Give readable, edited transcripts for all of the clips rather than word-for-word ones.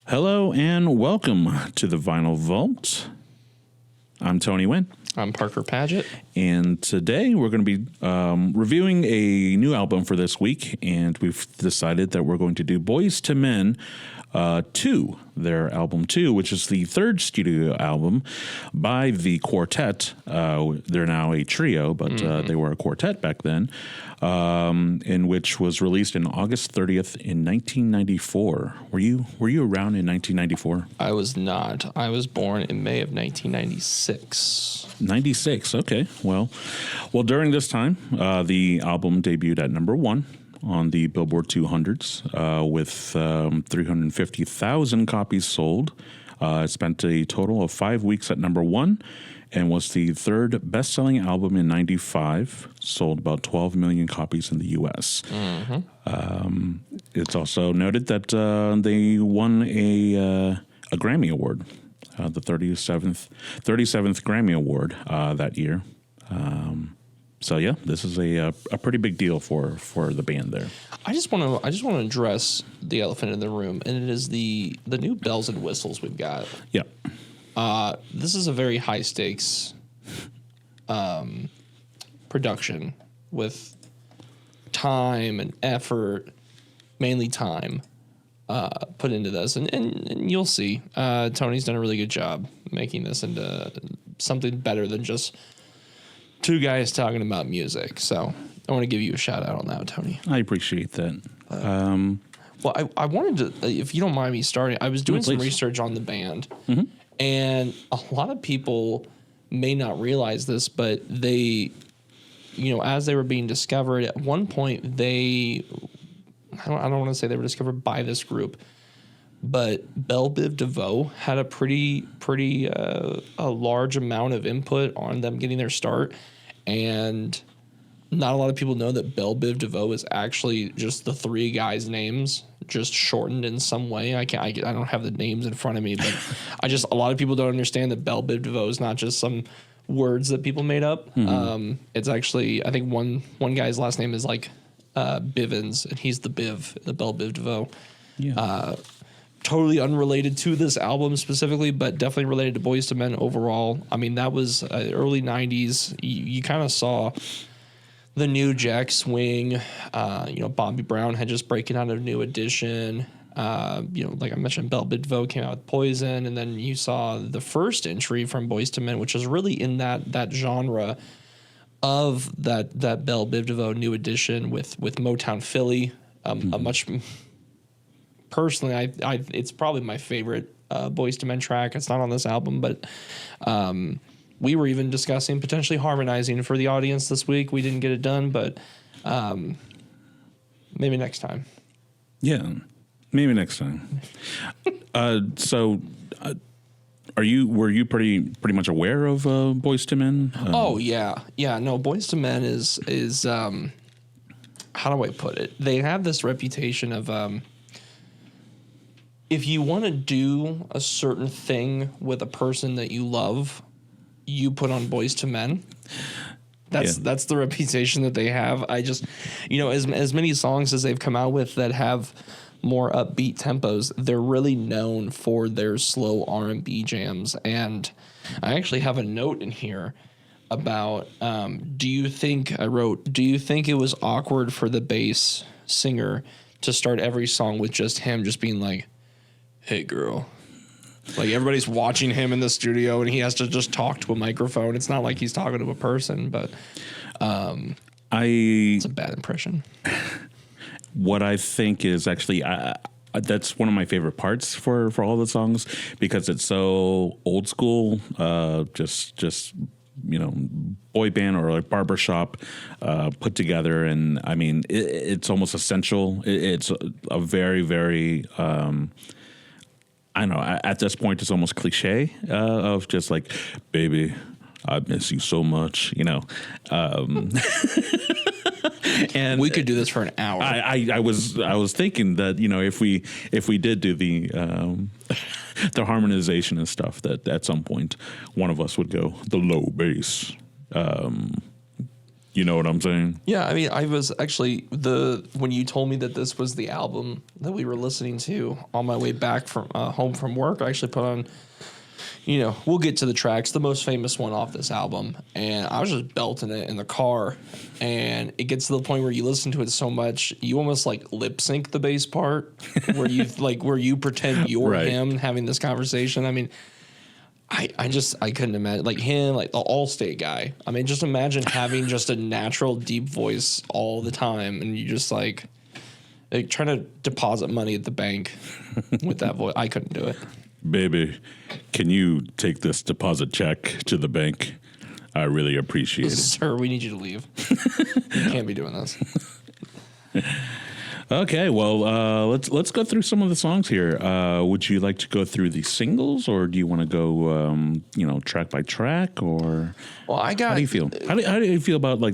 Hello and welcome to the Vinyl Vault. I'm Tony Nguyen. I'm Parker Padgett. And today we're going to be reviewing a new album for this week. And we've decided that we're going to do Boyz II Men 2, their album 2, which is the third studio album by the quartet. They're now a trio, but they were a quartet back then, in which was released in August 30th in 1994. Were you around in 1994? I was not. I was born in May of 1996. 96, okay. Well, during this time, the album debuted at number 1 on the Billboard 200s with 350,000 copies sold. It spent a total of 5 weeks at number 1 and was the third best-selling album in 95, sold about 12 million copies in the U.S. Mm-hmm. It's also noted that they won a Grammy Award, the 37th Grammy Award that year. So yeah, this is a pretty big deal for the band there. I just want to address the elephant in the room, and it is the new bells and whistles we've got. Yeah. This is a very high stakes production with time and effort, mainly time, put into this, and you'll see. Tony's done a really good job making this into something better than just two guys talking about music. So I want to give you a shout out on that, Tony. I appreciate that. Well, I wanted to, if you don't mind me starting, I was doing some research on the band, and a lot of people may not realize this, but they, as they were being discovered, at one point I don't want to say they were discovered by this group, but Belle Biv DeVoe had a pretty a large amount of input on them getting their start, and not a lot of people know that Belle Biv DeVoe is actually just the three guys' names, just shortened in some way. I don't have the names in front of me, but a lot of people don't understand that Belle Biv DeVoe is not just some words that people made up. Mm-hmm. It's actually, I think one guy's last name is like Bivens, and he's the Belle Biv DeVoe. Yeah. Totally unrelated to this album specifically, but definitely related to Boyz II Men overall. I mean, that was early 90s. You kind of saw the new Jack Swing. Bobby Brown had just breaking out of New Edition. Like I mentioned, Belle Biv DeVoe came out with Poison, and then you saw the first entry from Boyz II Men, which was really in that genre of that Belle Biv DeVoe New Edition with Motown Philly. A much personally, it's probably my favorite Boyz II Men track. It's not on this album, but we were even discussing potentially harmonizing for the audience this week. We didn't get it done, but maybe next time. Yeah, maybe next time. Were you pretty much aware of Boyz II Men? Oh yeah. No, Boyz II Men is how do I put it? They have this reputation of if you want to do a certain thing with a person that you love, you put on Boyz II Men. That's the reputation that they have. I just, as many songs as they've come out with that have more upbeat tempos, they're really known for their slow R&B jams. And I actually have a note in here about, do you think it was awkward for the bass singer to start every song with just him just being like, hey girl, like everybody's watching him in the studio and he has to just talk to a microphone. It's not like he's talking to a person, but it's a bad impression. What I think is actually that's one of my favorite parts for all the songs, because it's so old school, just boy band or like barbershop put together. And I mean, it's almost essential. It's a very, very I don't know, at this point it's almost cliche of just like, baby, I miss you so much, And we could do this for an hour. I was thinking that if we did do the harmonization and stuff, that at some point one of us would go the low bass, You know what I'm saying? Yeah, I mean, I was actually when you told me that this was the album that we were listening to on my way back from home from work, I actually put on, we'll get to the tracks, the most famous one off this album, and I was just belting it in the car, and it gets to the point where you listen to it so much, you almost like lip sync the bass part, where you pretend you're him having this conversation. I mean, I couldn't imagine, like him, like the Allstate guy. I mean, just imagine having just a natural deep voice all the time, and you just like trying to deposit money at the bank with that voice. I couldn't do it. Baby, can you take this deposit check to the bank? I really appreciate it. Sir, we need you to leave. You can't be doing this. Okay, well, let's go through some of the songs here. Would you like to go through the singles, or do you want to go, track by track, or? Well, how do you feel? How do you feel about like?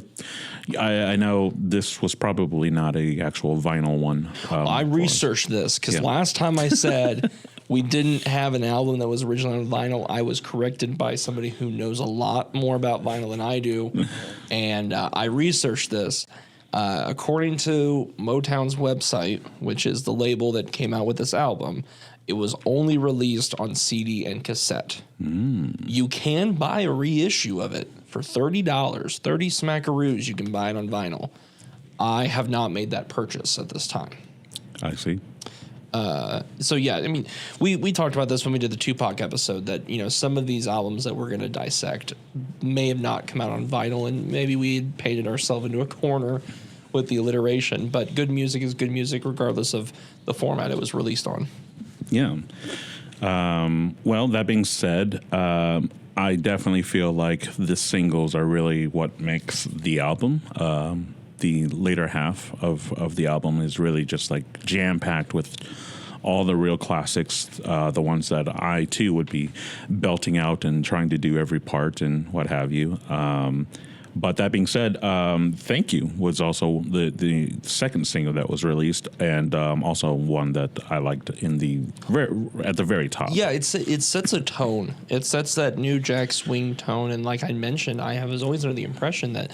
I know this was probably not a actual vinyl one. I researched this because last time I said we didn't have an album that was originally on vinyl, I was corrected by somebody who knows a lot more about vinyl than I do, and I researched this. According to Motown's website, which is the label that came out with this album, it was only released on CD and cassette. You can buy a reissue of it for $30, 30 smackaroos. You can buy it on vinyl. I have not made that purchase at this time. I see. So yeah, I mean, we talked about this when we did the Tupac episode that, some of these albums that we're going to dissect may have not come out on vinyl, and maybe we had painted ourselves into a corner with the alliteration, but good music is good music regardless of the format it was released on. Yeah. Well, that being said, I definitely feel like the singles are really what makes the album. The later half of the album is really just like jam-packed with all the real classics, the ones that I, too, would be belting out and trying to do every part and what have you. But that being said, Thank You was also the second single that was released, and also one that I liked at the very top. Yeah, it sets a tone. It sets that New Jack Swing tone, and like I mentioned, I was always under the impression that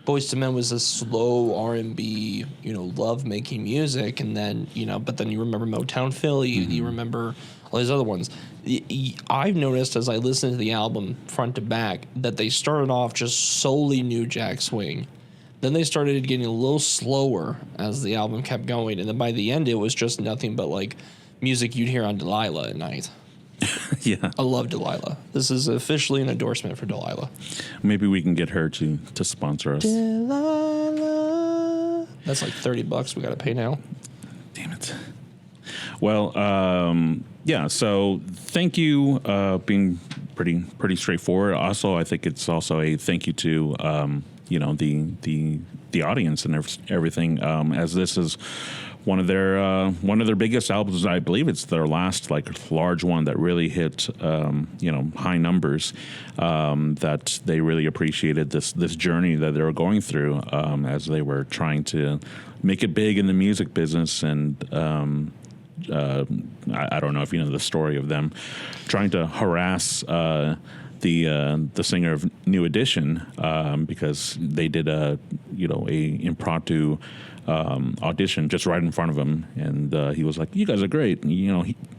Boyz II Men was a slow R&B, love-making music, and then, but then you remember Motown Philly, you remember all these other ones. I've noticed as I listened to the album front to back that they started off just solely New Jack Swing. Then they started getting a little slower as the album kept going, and then by the end it was just nothing but like music you'd hear on Delilah at night. Yeah. I love Delilah. This is officially an endorsement for Delilah. Maybe we can get her to sponsor us. Delilah. That's like $30 we got to pay now. Damn it. Well, so Thank You being pretty straightforward. Also, I think it's also a thank you to the audience and everything, as this is one of their biggest albums. I believe it's their last large one that really hit high numbers. That they really appreciated this journey that they were going through as they were trying to make it big in the music business. And I don't know if you know the story of them trying to harass the singer of New Edition because they did a impromptu audition just right in front of him, and he was like, "You guys are great.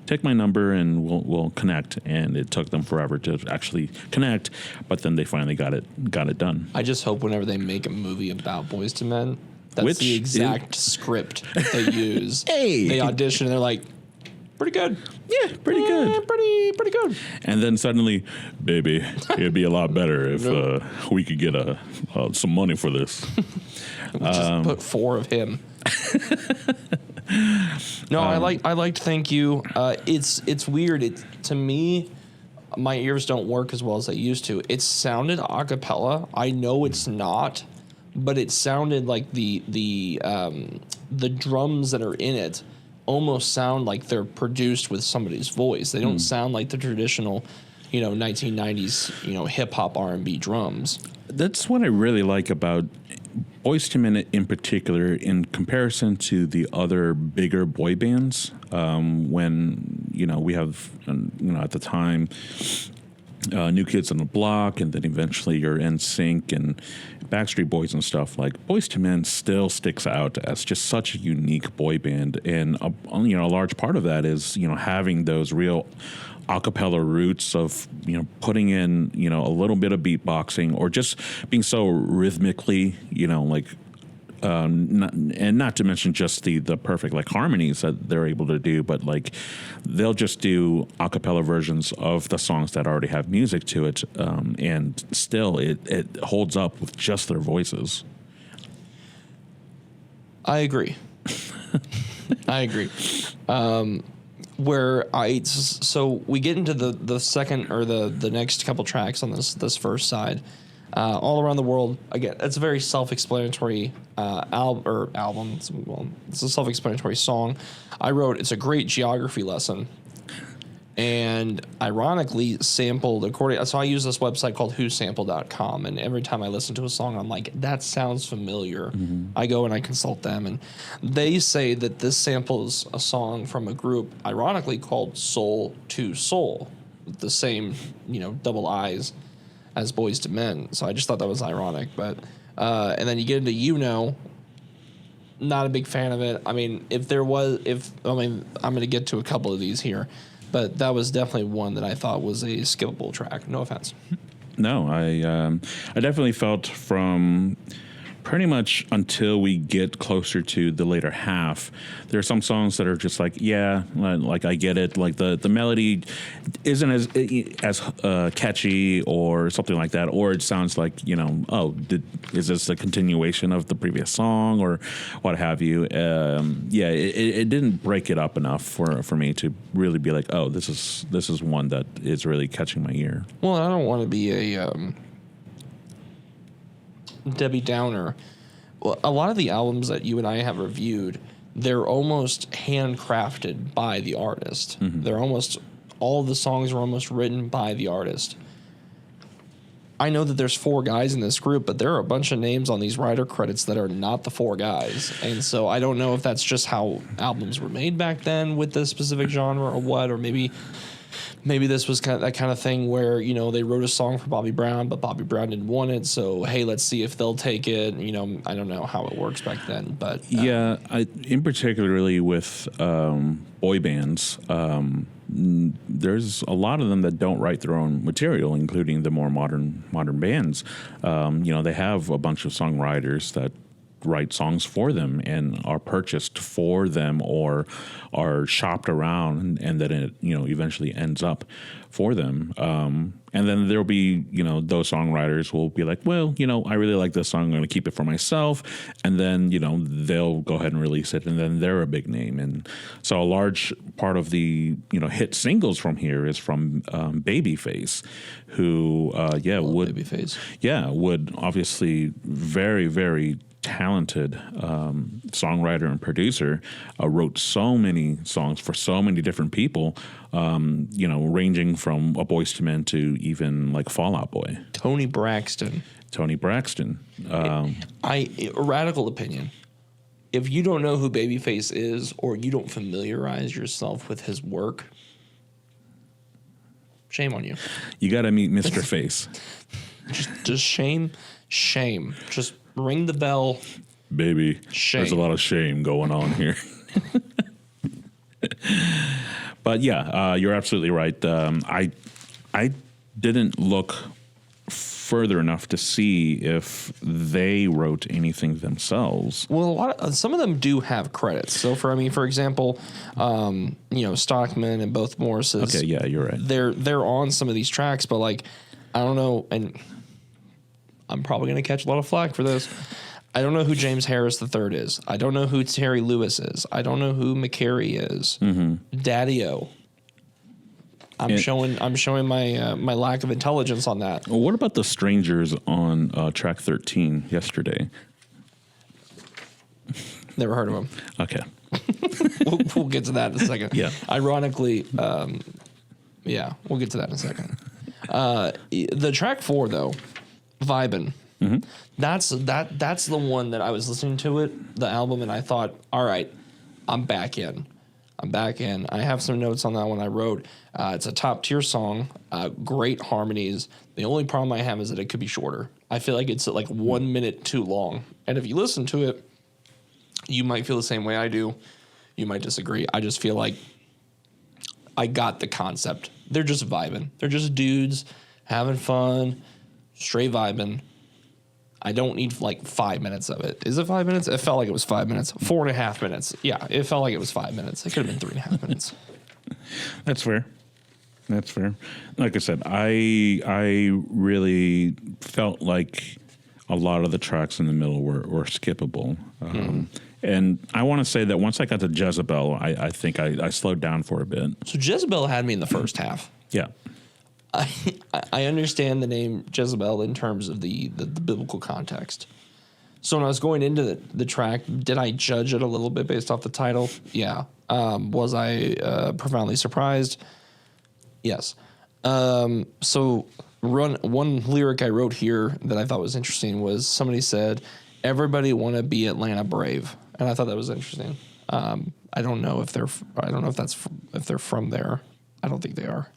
Take my number and we'll connect." And it took them forever to actually connect, but then they finally got it done. I just hope whenever they make a movie about Boyz II Men, that's the exact script that they use. Hey, they audition and they're like, pretty good. Yeah, pretty good. Pretty good. And then suddenly, baby, it'd be a lot better if we could get some money for this. Just put 4 of him. No, I liked Thank You. It's weird. To me, my ears don't work as well as they used to. It sounded a cappella. I know it's not, but it sounded like the drums that are in it almost sound like they're produced with somebody's voice. They don't sound like the traditional, 1990s, hip hop R&B drums. That's what I really like about Boyz II Men in particular, in comparison to the other bigger boy bands. When we have, at the time, New Kids on the Block, and then eventually your NSYNC and Backstreet Boys and stuff, like Boyz II Men still sticks out as just such a unique boy band, and a large part of that is having those real a cappella roots of putting in a little bit of beatboxing, or just being so rhythmically not to mention just the perfect like harmonies that they're able to do, but like they'll just do a cappella versions of the songs that already have music to it, and still it holds up with just their voices. I agree. I agree. So we get into the second or the next couple tracks on this first side. All Around the World, again, it's a very self-explanatory album. It's a self-explanatory song. I wrote, it's a great geography lesson. And ironically sampled so I use this website called whosample.com, and every time I listen to a song, I'm like, that sounds familiar. Mm-hmm. I go and I consult them, and they say that this samples a song from a group, ironically called Soul to Soul, with the same, double I's as Boyz II Men. So I just thought that was ironic. But and then you get into not a big fan of it. I mean, I'm going to get to a couple of these here, but that was definitely one that I thought was a skippable track. No offense. No, I definitely felt from pretty much until we get closer to the later half, there are some songs that are just like, yeah, like I get it. Like the melody isn't as catchy or something like that, or it sounds like, is this a continuation of the previous song or what have you? It didn't break it up enough for me to really be like, oh, this is one that is really catching my ear. Well, I don't want to be a Debbie Downer. Well, a lot of the albums that you and I have reviewed, they're almost handcrafted by the artist. Mm-hmm. All of the songs are almost written by the artist. I know that there's 4 guys in this group, but there are a bunch of names on these writer credits that are not the 4 guys. And so I don't know if that's just how albums were made back then with this specific genre or what, or maybe this was that kind of thing where, they wrote a song for Bobby Brown, but Bobby Brown didn't want it. So, hey, let's see if they'll take it. I don't know how it works back then. But in particularly with boy bands, there's a lot of them that don't write their own material, including the more modern bands. They have a bunch of songwriters that write songs for them and are purchased for them or are shopped around, and then it eventually ends up for them. And then there'll be those songwriters will be like, well, I really like this song, I'm going to keep it for myself, and then they'll go ahead and release it, and then they're a big name. And so a large part of the hit singles from here is from Babyface, who would obviously very, very talented songwriter and producer, wrote so many songs for so many different people, ranging from a Boyz II Men to even like Fall Out Boy. Tony Braxton. Radical opinion. If you don't know who Babyface is, or you don't familiarize yourself with his work, shame on you. You got to meet Mr. Face. Just shame. Just ring the bell. Baby, shame. There's a lot of shame going on here. But yeah, you're absolutely right. I didn't look further enough to see if they wrote anything themselves. Well, some of them do have credits. So for example, Stockman and both Morrises. Okay, yeah, you're right. They're on some of these tracks, but like, I don't know, and I'm probably going to catch a lot of flack for this. I don't know who James Harris III is. I don't know who Terry Lewis is. I don't know who McCary is. Mm-hmm. Daddy-O. I'm showing my lack of intelligence on that. Well, what about the Strangers on track 13 Yesterday? Never heard of them. Okay. we'll get to that in a second. Yeah. Ironically, we'll get to that in a second. The track 4 though, Vibin'. Mm-hmm. That's the one that I was listening to the album, and I thought, all right, I'm back in. I'm back in. I have some notes on that one I wrote. It's a top tier song, great harmonies. The only problem I have is that it could be shorter. I feel like it's like 1 minute too long. And if you listen to it, you might feel the same way I do. You might disagree. I just feel like I got the concept. They're just vibing. They're just dudes having fun, straight vibing. I don't need like 5 minutes of it. Is it 5 minutes? It felt like it was 5 minutes. 4.5 minutes. Yeah, it felt like it was 5 minutes. It could have been 3.5 minutes. That's fair. That's fair. Like I said, I really felt like a lot of the tracks in the middle were skippable. And I want to say that once I got to Jezebel, I think I slowed down for a bit. So Jezebel had me in the first half. Yeah. I understand the name Jezebel in terms of the biblical context. So when I was going into the track, did I judge it a little bit based off the title? Yeah. Was I profoundly surprised? Yes. So one lyric I wrote here that I thought was interesting was somebody said, "Everybody want to be Atlanta Brave," and I thought that was interesting. I don't know if they're from there. I don't think they are.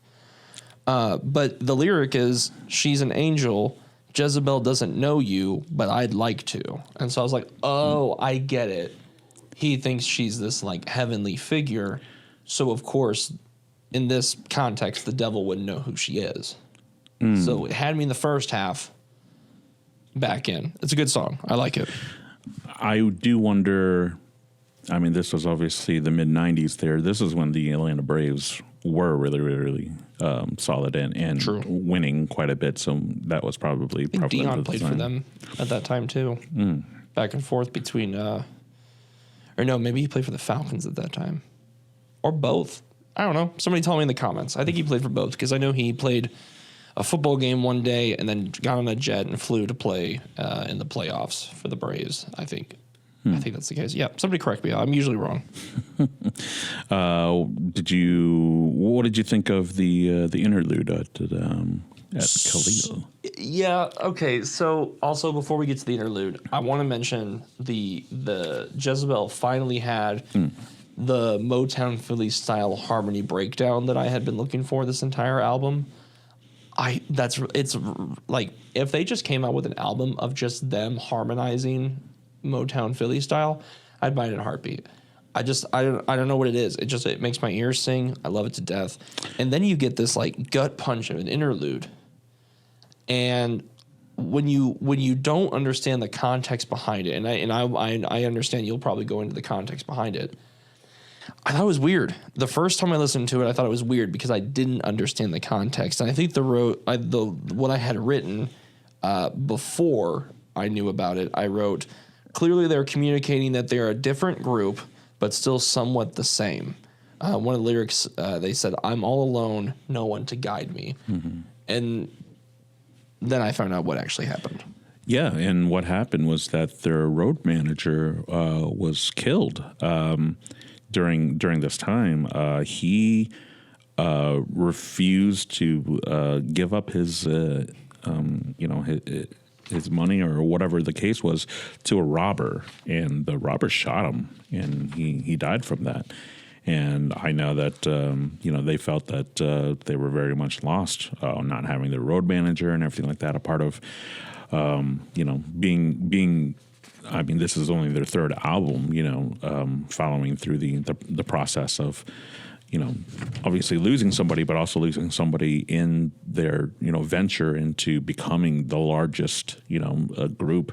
But the lyric is, "She's an angel. Jezebel doesn't know you, but I'd like to." And so I was like, oh, I get it. He thinks she's this like heavenly figure. So of course, in this context, the devil wouldn't know who she is. So it had me in the first half back in. It's a good song. I like it. I do wonder, I mean, this was obviously the mid-'90s there. This is when the Atlanta Braves were really, really, really solid and winning quite a bit. So that was probably Dion played for them at that time too. Back and forth between, or no, maybe he played for the Falcons at that time, or both. I don't know. Somebody tell me in the comments. I think he played for both because I know he played a football game one day and then got on a jet and flew to play in the playoffs for the Braves. I think that's the case. Yeah, somebody correct me. I'm usually wrong. What did you think of the interlude at Khalil? Yeah. Okay. So also before we get to the interlude, I want to mention the Jezebel finally had the Motown Philly style harmony breakdown that I had been looking for this entire album. It's like if they just came out with an album of just them harmonizing Motown Philly style, I'd buy it in a heartbeat. I don't know what it is. It makes my ears sing. I love it to death. And then you get this like gut punch of an interlude. And when you don't understand the context behind it, and I understand you'll probably go into the context behind it. I thought it was weird. The first time I listened to it, I thought it was weird because I didn't understand the context. And I think what I had written before I knew about it, I wrote, "Clearly they're communicating that they're a different group, but still somewhat the same." One of the lyrics, they said, "I'm all alone, no one to guide me." And then I found out what actually happened. Yeah, and what happened was that their road manager was killed during this time. He refused to give up his money or whatever the case was to a robber, and the robber shot him, and he died from that. And I know that they felt that they were very much lost, not having their road manager and everything like that. A part of being. I mean, this is only their third album, following through the process of, obviously losing somebody, but also losing somebody in their, venture into becoming the largest, group,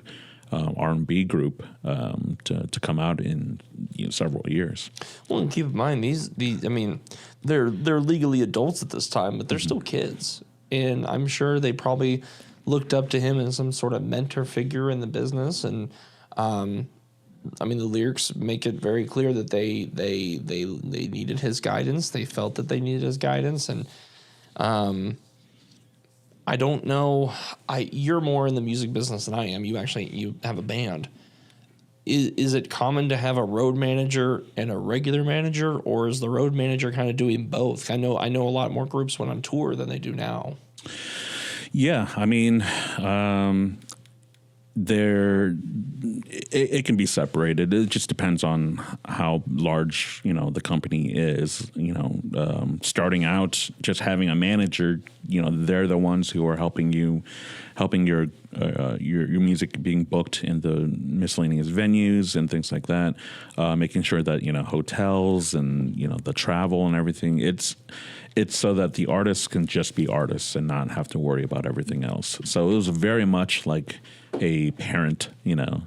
R&B group, to come out in several years. Well, and keep in mind they're legally adults at this time, but they're still kids, and I'm sure they probably looked up to him as some sort of mentor figure in the business, and the lyrics make it very clear that they needed his guidance. They felt that they needed his guidance, and I don't know. You're more in the music business than I am. You have a band. Is it common to have a road manager and a regular manager, or is the road manager kind of doing both? I know a lot more groups went on tour than they do now. Yeah, I mean, it can be separated. It just depends on how large, the company is. Starting out, just having a manager, they're the ones who are helping your music being booked in the miscellaneous venues and things like that, making sure that hotels and the travel and everything. It's so that the artists can just be artists and not have to worry about everything else. So it was very much like a parent,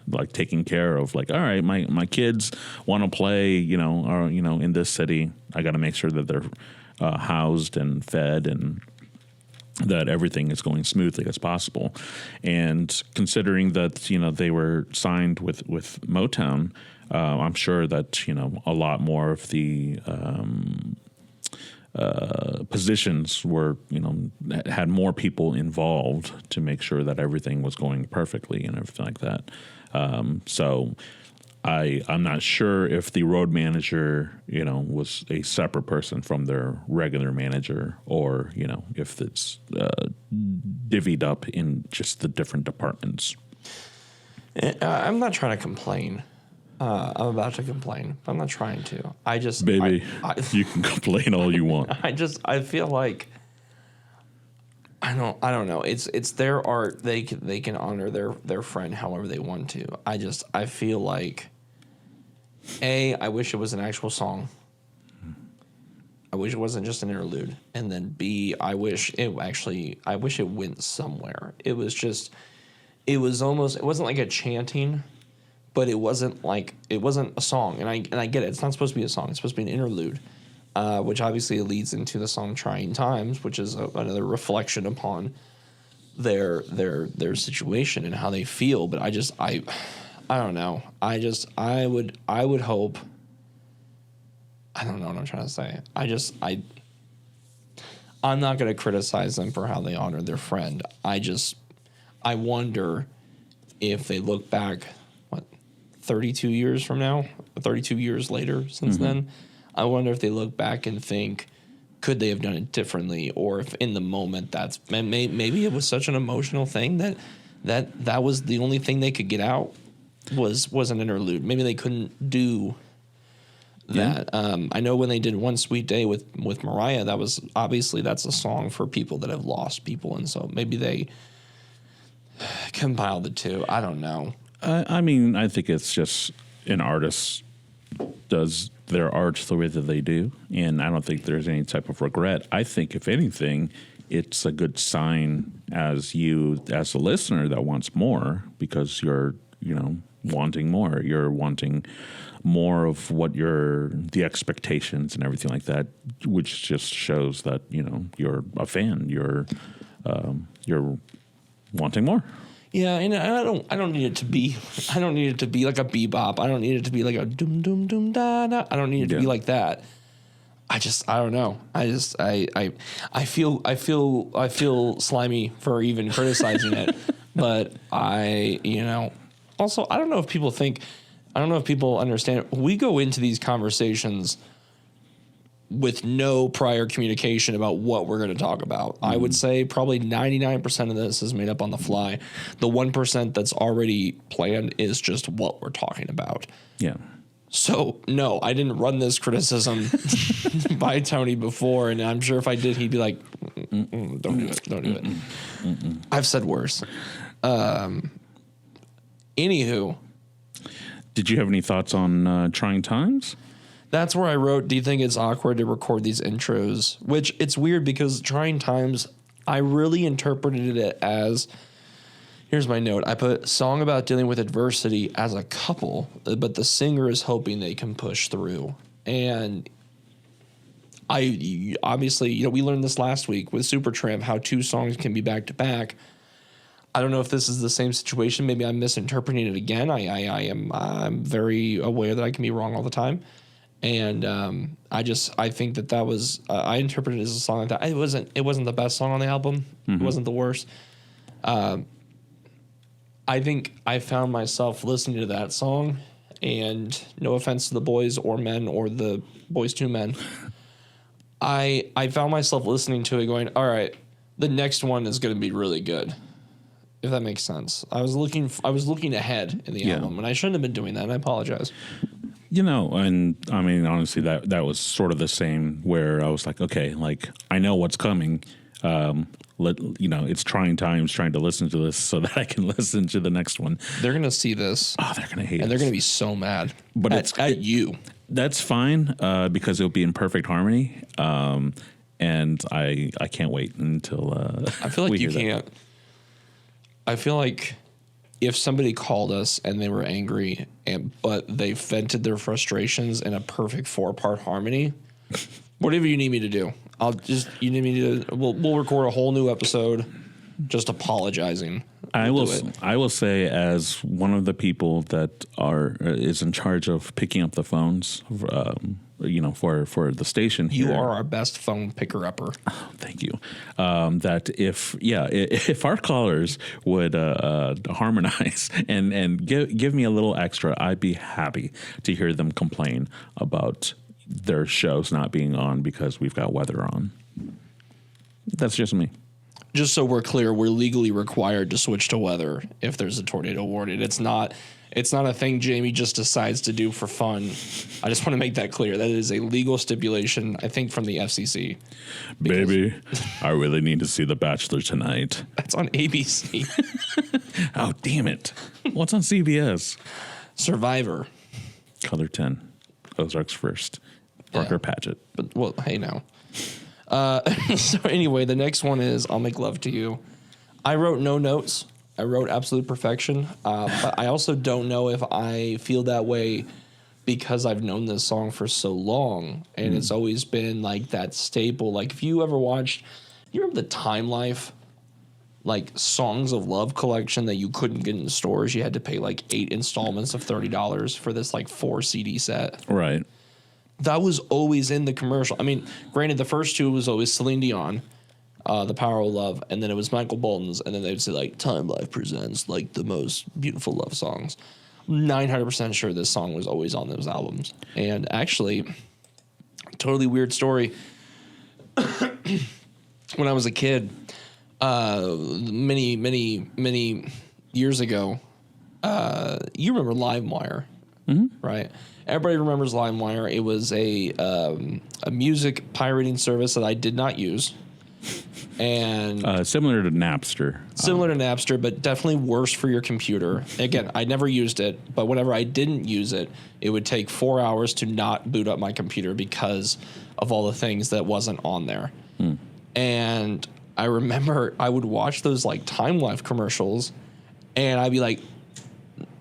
like taking care of, like, all right, my kids want to play, or in this city. I got to make sure that they're housed and fed and that everything is going smoothly as possible. And considering that they were signed with Motown, I'm sure that a lot more of the positions were, had more people involved to make sure that everything was going perfectly and everything like that. So I'm not sure if the road manager, was a separate person from their regular manager, or, if it's divvied up in just the different departments. I'm not trying to complain. I'm about to complain, but I'm not trying to. Baby, you can complain all you want. I feel like I don't know. It's their art. They can honor their friend however they want to. I feel like I wish it was an actual song. I wish it wasn't just an interlude. And then B, I wish it went somewhere. It wasn't like a chanting, but it wasn't a song. And I get it. It's not supposed to be a song. It's supposed to be an interlude, which obviously leads into the song "Trying Times," which is another reflection upon their situation and how they feel. But I don't know. I would hope. I don't know what I'm trying to say. I'm not going to criticize them for how they honor their friend. I wonder if they look back, 32 years from now, 32 years later since then, I wonder if they look back and think, could they have done it differently? Or if in the moment maybe it was such an emotional thing that was the only thing they could get out was an interlude. Maybe they couldn't do that. I know when they did One Sweet Day with Mariah, that's a song for people that have lost people. And so maybe they compiled the two. I don't know. I think it's just an artist does their art the way that they do, and I don't think there's any type of regret. I think, if anything, it's a good sign as a listener that wants more, because you're, wanting more. You're wanting more of what the expectations and everything like that, which just shows that, you're a fan. You're wanting more. Yeah, and I don't need it to be like a bebop. I don't need it to be like a doom doom doom da da. I don't need it to be like that. I don't know. I feel slimy for even criticizing it. But also I don't know if people understand. We go into these conversations with no prior communication about what we're going to talk about. I would say probably 99% of this is made up on the fly. The 1% that's already planned is just what we're talking about. Yeah. So, no, I didn't run this criticism by Tony before, and I'm sure if I did, he'd be like, don't do it. I've said worse. Anywho. Did you have any thoughts on Trying Times? That's where I wrote, do you think it's awkward to record these intros? Which it's weird because Trying Times, I really interpreted it as, here's my note. I put song about dealing with adversity as a couple, but the singer is hoping they can push through. And I obviously, we learned this last week with Supertramp, how two songs can be back to back. I don't know if this is the same situation. Maybe I'm misinterpreting it again. I'm very aware that I can be wrong all the time. And I think that was I interpreted it as a song like that. It wasn't the best song on the album. It wasn't the worst. I think I found myself listening to that song, and no offense to the Boyz or Men or the Boyz II Men, I found myself listening to it going, all right, the next one is going to be really good. if that makes sense. I was looking ahead in the album, and I shouldn't have been doing that, and I apologize. You know, and I mean, honestly, that was sort of the same where I was like, okay, like I know what's coming. It's trying times trying to listen to this so that I can listen to the next one. They're gonna see this. Oh, they're gonna hate it. And they're gonna be so mad. But at you. That's fine because it'll be in perfect harmony. And I can't wait until I feel like you can't. I feel like if somebody called us and they were angry, but they vented their frustrations in a perfect 4-part harmony, whatever you need me to do, you need me to. We'll record a whole new episode, just apologizing. I will say, as one of the people that is in charge of picking up the phones, for the station here. You are our best phone picker upper. Oh, thank you. That if our callers would harmonize and give me a little extra, I'd be happy to hear them complain about their shows not being on because we've got weather on. That's just me. Just so we're clear, we're legally required to switch to weather if there's a tornado warning. It's not a thing Jamie just decides to do for fun. I just want to make that clear. That is a legal stipulation, I think, from the FCC. Baby, I really need to see The Bachelor tonight. That's on ABC. Oh, damn it. What's on CBS? Survivor. Color 10. Ozark's First. Parker Padgett. But, well, hey now. So anyway, the next one is I'll Make Love to You. I wrote no notes. I wrote Absolute Perfection. But I also don't know if I feel that way because I've known this song for so long. And it's always been like that staple. Like if you ever watched, you remember the Time Life, like Songs of Love collection that you couldn't get in stores? You had to pay like 8 installments of $30 for this like 4 CD set. Right. That was always in the commercial. I mean, granted, the first 2 was always Celine Dion, The Power of Love, and then it was Michael Bolton's, and then they would say, like, Time Life presents, like, the most beautiful love songs. 900% sure this song was always on those albums. And actually, totally weird story. When I was a kid, many years ago, you remember LimeWire, right? Everybody remembers LimeWire. It was a music pirating service that I did not use. And similar to Napster. Similar to Napster, but definitely worse for your computer. Again, I never used it, but whenever I didn't use it, it would take 4 hours to not boot up my computer because of all the things that wasn't on there. And I remember I would watch those like Time Life commercials, and I'd be like,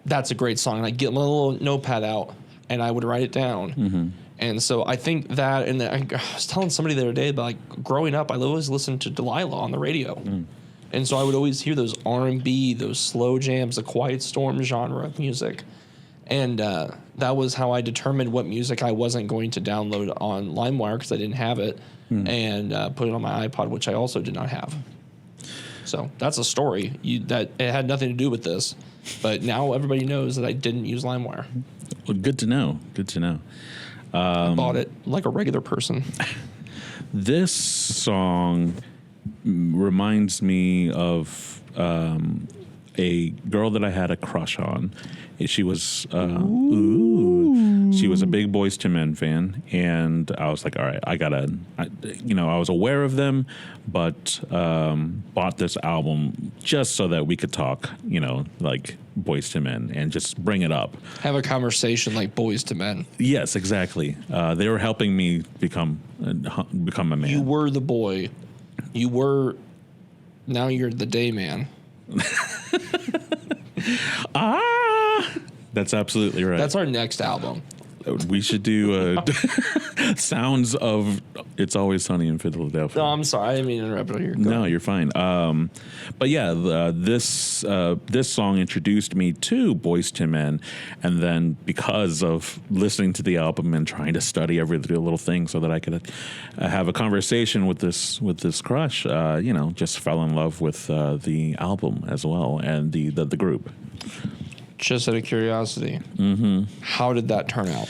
that's a great song. And I'd get my little notepad out, and I would write it down. And so I think that, and I was telling somebody the other day about like growing up, I always listened to Delilah on the radio. And so I would always hear those R&B, those slow jams, the Quiet Storm genre of music. And that was how I determined what music I wasn't going to download on LimeWire because I didn't have it, and put it on my iPod, which I also did not have. So that's a story that it had nothing to do with this. But now everybody knows that I didn't use LimeWire. Well, good to know. Good to know. I bought it like a regular person. This song reminds me of a girl that I had a crush on. She was she was a big Boyz II Men fan, and I was like, all right, I was aware of them, but bought this album just so that we could talk, like Boyz II Men, and just bring it up. Have a conversation like Boyz II Men. Yes, exactly. They were helping me become a man. You were the boy. Now you're the day man. That's absolutely right. That's our next album. We should do sounds of It's Always Sunny in Philadelphia. No, I'm sorry. I didn't mean to interrupt you. No, you're fine. But yeah, this song introduced me to Boyz II Men, and then because of listening to the album and trying to study every little thing so that I could have a conversation with this crush, just fell in love with the album as well and the group. Just out of curiosity, how did that turn out?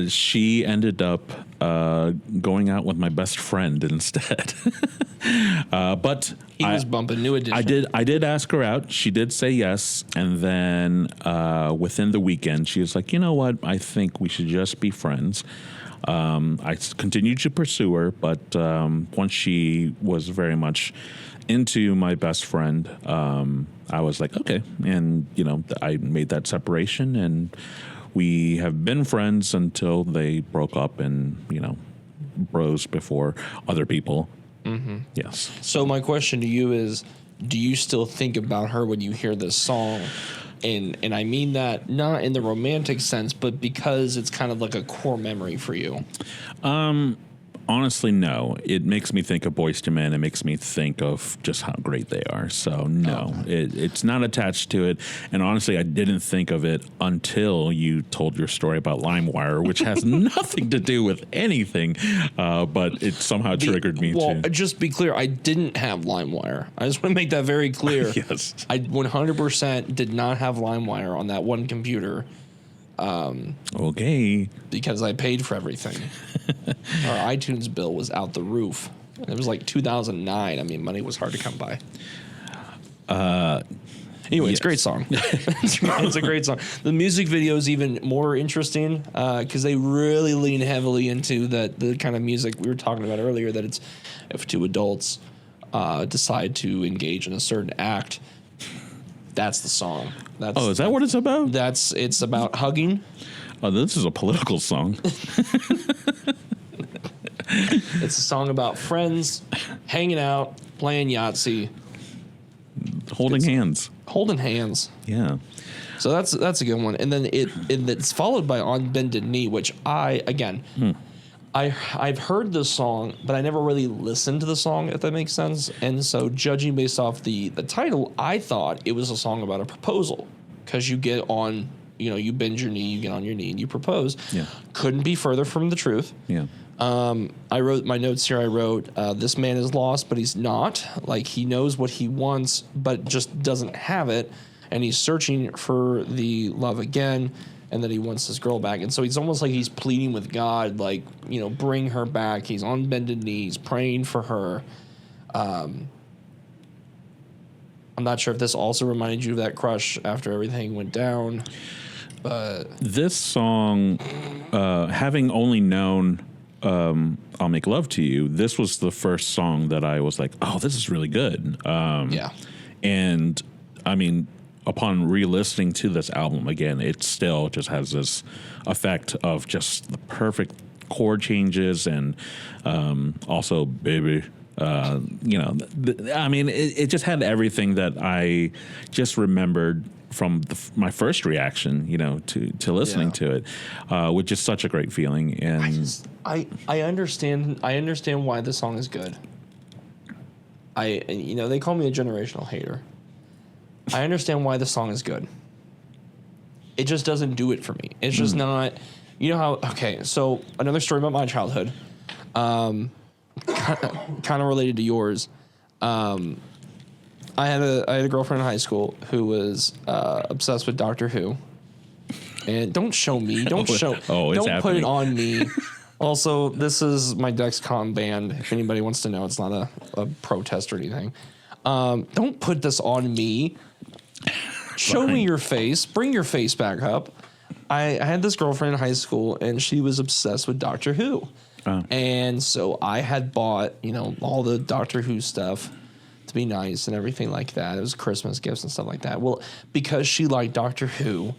She ended up going out with my best friend instead. But he was bumping New Edition. I did ask her out. She did say yes, and then within the weekend, she was like, "You know what? I think we should just be friends." I continued to pursue her, but once she was very much into my best friend, I was like, okay, and I made that separation, and we have been friends until they broke up, and bros before other people. Mm-hmm. Yes. So my question to you is, do you still think about her when you hear this song? And I mean that not in the romantic sense, but because it's kind of like a core memory for you. Honestly, no. It makes me think of Boyz II Men. It makes me think of just how great they are. So, no, it's not attached to it. And honestly, I didn't think of it until you told your story about LimeWire, which has nothing to do with anything, but it somehow triggered me Well, too. just be clear, I didn't have LimeWire. I just want to make that very clear. Yes. I 100% did not have LimeWire on that one computer. Okay. Because I paid for everything. Our iTunes bill was out the roof. It was like 2009. I mean, money was hard to come by. Anyway, It's a great song. It's a great song. The music video is even more interesting because they really lean heavily into the kind of music we were talking about earlier, that it's if two adults decide to engage in a certain act, that's the song. Is that what it's about? It's about hugging. Oh, this is a political song. It's a song about friends hanging out, playing Yahtzee, Holding hands. Holding hands. Yeah. So that's a good one. And then it's followed by On Bended Knee, which I've heard this song, but I never really listened to the song, if that makes sense. And so judging based off the title, I thought it was a song about a proposal, because you get on, you bend your knee, you get on your knee, and you propose. Yeah. Couldn't be further from the truth. Yeah. I wrote my notes here. I wrote, this man is lost, but he's not. Like, he knows what he wants, but just doesn't have it. And he's searching for the love again, and then he wants his girl back. And so he's almost like he's pleading with God, like, bring her back. He's on bended knees, praying for her. I'm not sure if this also reminded you of that crush after everything went down. But this song, having only known I'll Make Love to You, this was the first song that I was like, oh, this is really good. Yeah. And I mean, upon re-listening to this album again, it still just has this effect of just the perfect chord changes, and also Baby. I mean, it just had everything that I just remembered from my first reaction, to listening to it, which is such a great feeling. And I understand why the song is good. They call me a generational hater. I understand why the song is good. It just doesn't do it for me. It's just not, okay, so another story about my childhood, kind of related to yours. I had a girlfriend in high school who was obsessed with Doctor Who. And don't show me. Don't show. Oh, it's don't happening. Put it on me. Also, this is my Dexcom band. If anybody wants to know, it's not a protest or anything. Don't put this on me. Show me your face. Bring your face back up. I had this girlfriend in high school, and she was obsessed with Doctor Who. And so I had bought, all the Doctor Who stuff to be nice and everything like that. It was Christmas gifts and stuff like that. Well, because she liked Doctor Who,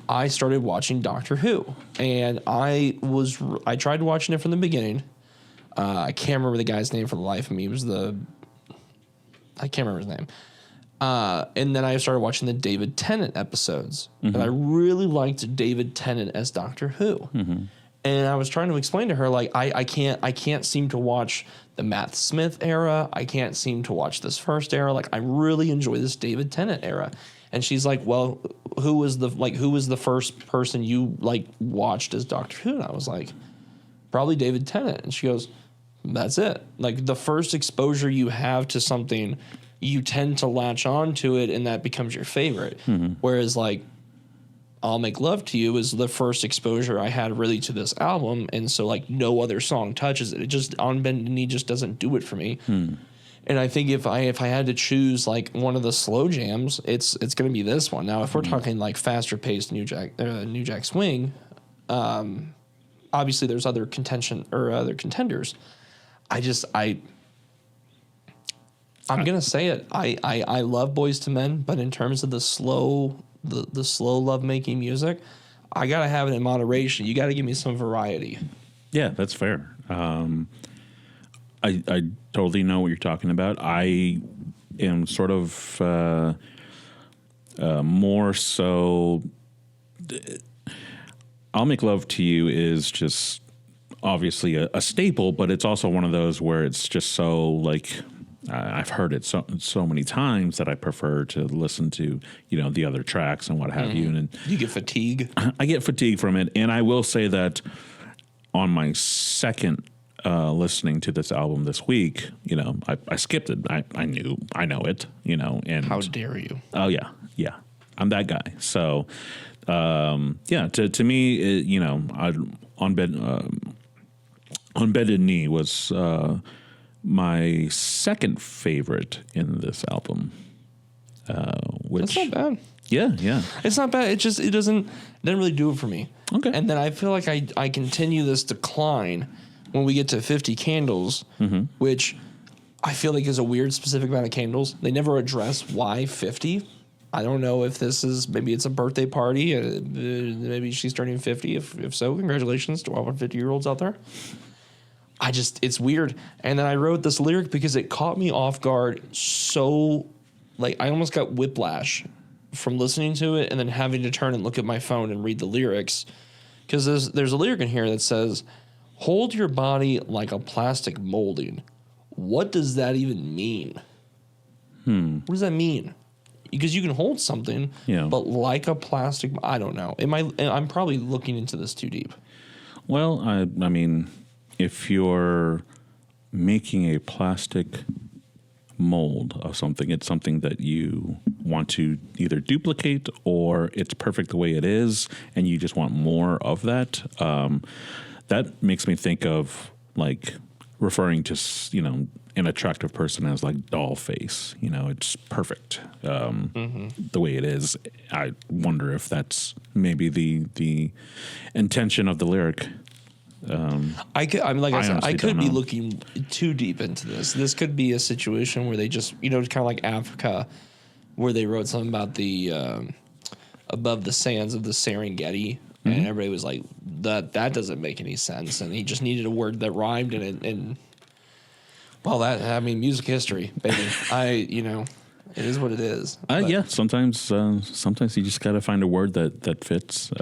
I started watching Doctor Who, and I tried watching it from the beginning. I can't remember the guy's name for the life of me. I can't remember his name. And then I started watching the David Tennant episodes, and I really liked David Tennant as Doctor Who. Mm-hmm. And I was trying to explain to her, like, I can't seem to watch the Matt Smith era. I can't seem to watch this first era. Like, I really enjoy this David Tennant era. And she's like, well, who was the first person you watched as Doctor Who? And I was like, probably David Tennant. And she goes, that's it. Like, the first exposure you have to something, you tend to latch on to it, and that becomes your favorite. Mm-hmm. Whereas, like, I'll Make Love to You is the first exposure I had really to this album, and so like no other song touches it. It just On Bended Knee just doesn't do it for me. And I think if I had to choose like one of the slow jams, it's going to be this one. Now, if we're talking like faster paced New Jack Swing, obviously there's other contenders. I'm gonna say it. I love Boyz II Men, but in terms of the slow lovemaking music, I gotta have it in moderation. You gotta give me some variety. Yeah, that's fair. I totally know what you're talking about. I am sort of more so. I'll Make Love to You is just obviously a staple, but it's also one of those where it's just so like. I've heard it so many times that I prefer to listen to, the other tracks and what have you. And you get fatigue. I get fatigue from it. And I will say that on my second listening to this album this week, I skipped it. I know it, and how dare you? Oh yeah. I'm that guy. So, to me, On Bended Knee was, my second favorite in this album, which that's not bad. Yeah, it's not bad. It doesn't really do it for me. Okay, and then I feel like I continue this decline when we get to 50 Candles, which I feel like is a weird specific amount of candles. They never address why 50. I don't know if this is maybe it's a birthday party. Maybe she's turning 50. If so, congratulations to all our 50-year-olds out there. It's weird. And then I wrote this lyric because it caught me off guard so, like, I almost got whiplash from listening to it and then having to turn and look at my phone and read the lyrics. Because there's a lyric in here that says, hold your body like a plastic molding. What does that even mean? What does that mean? Because you can hold something, but like a plastic, I don't know. I'm probably looking into this too deep. Well, I mean... If you're making a plastic mold of something, it's something that you want to either duplicate or it's perfect the way it is, and you just want more of that. That makes me think of like referring to an attractive person as like doll face. It's perfect the way it is. I wonder if that's maybe the intention of the lyric. I could be looking too deep into this. This could be a situation where they just, kind of like Africa, where they wrote something about the above the sands of the Serengeti, and everybody was like, that doesn't make any sense, and he just needed a word that rhymed in it, and music history, baby. It is what it is. Yeah, sometimes you just got to find a word that fits.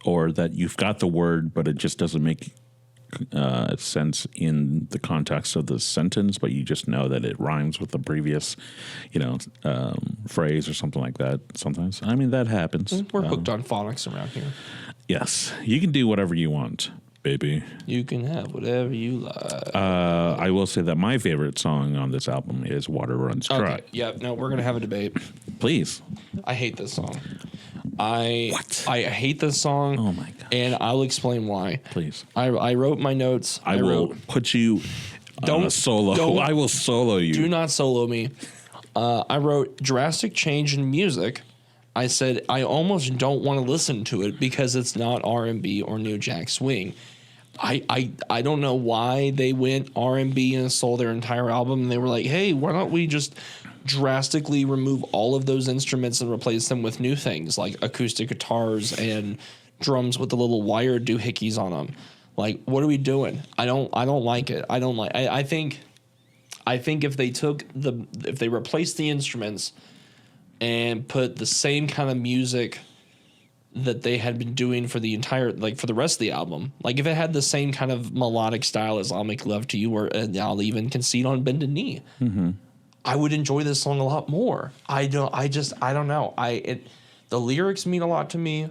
Or that you've got the word, but it just doesn't make sense in the context of the sentence, but you just know that it rhymes with the previous, phrase or something like that. Sometimes, that happens. We're hooked on phonics around here. Yes, you can do whatever you want, baby. You can have whatever you like. I will say that my favorite song on this album is "Water Runs Dry." Okay. Yeah. No, we're gonna have a debate. Please. I hate this song. I hate this song. Oh my god! And I'll explain why. Please. I wrote my notes. I will put you on a solo. I will solo you. Do not solo me. I wrote drastic change in music. I said I almost don't want to listen to it because it's not R&B or New Jack Swing. I don't know why they went R&B and sold their entire album, and they were like, hey, why don't we just drastically remove all of those instruments and replace them with new things like acoustic guitars and drums with the little wire doohickeys on them. Like, what are we doing? I don't like it. I think if they replaced the instruments and put the same kind of music that they had been doing for the entire, like for the rest of the album, like if it had the same kind of melodic style as I'll Make Love to You, or I'll even concede On Bended Knee, I would enjoy this song a lot more. I don't know. The lyrics mean a lot to me.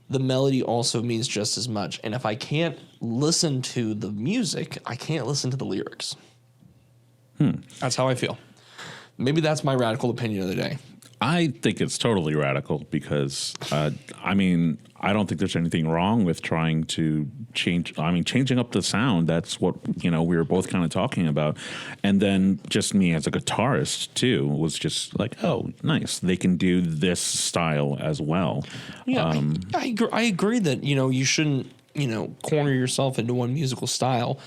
The melody also means just as much. And if I can't listen to the music, I can't listen to the lyrics. That's how I feel. Maybe that's my radical opinion of the day. I think it's totally radical because, I mean, I don't think there's anything wrong with trying to change. I mean, changing up the sound. That's what, we were both kind of talking about. And then just me as a guitarist, too, was just like, oh, nice. They can do this style as well. Yeah, I agree that, you shouldn't, corner yourself into one musical style.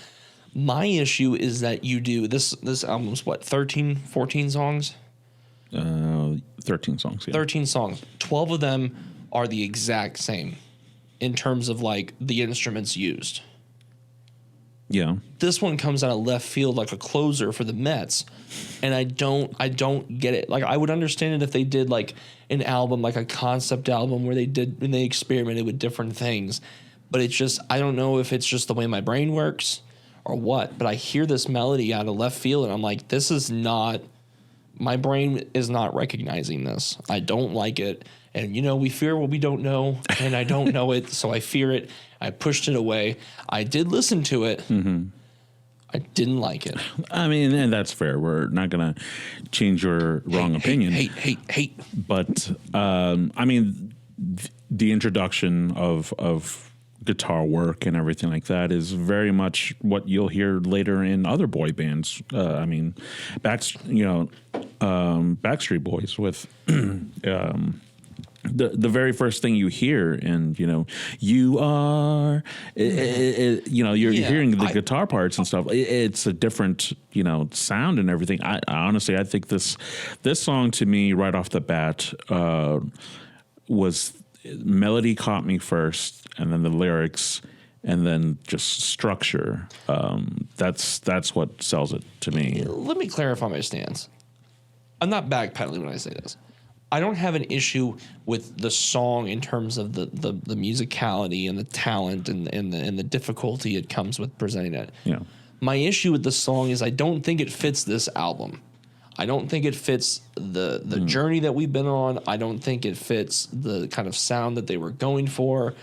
My issue is that you do this album's what, 13, 14 songs? 13 songs. Yeah. 13 songs. 12 of them are the exact same in terms of like the instruments used. Yeah. This one comes out of left field like a closer for the Mets, and I don't get it. Like, I would understand it if they did like an album, like a concept album where they experimented with different things. But it's just, I don't know if it's just the way my brain works or what, but I hear this melody out of left field and I'm like, this is not, my brain is not recognizing this. I don't like it. And, we fear what we don't know, and I don't know it, so I fear it. I pushed it away. I did listen to it. Mm-hmm. I didn't like it. I mean, and that's fair. We're not going to change your wrong opinion. Hate. But, I mean, the introduction of guitar work and everything like that is very much what you'll hear later in other boy bands. I mean, Backstreet Boys with the very first thing you hear, and you are, you're hearing the guitar parts and stuff. It's a different sound and everything. I honestly, I think this song to me right off the bat was. Melody caught me first, and then the lyrics, and then just structure. That's what sells it to me. Let me clarify my stance. I'm not backpedaling when I say this. I don't have an issue with the song in terms of the musicality and the talent and the difficulty it comes with presenting it. Yeah. My issue with the song is I don't think it fits this album. I don't think it fits the journey that we've been on. I don't think it fits the kind of sound that they were going for.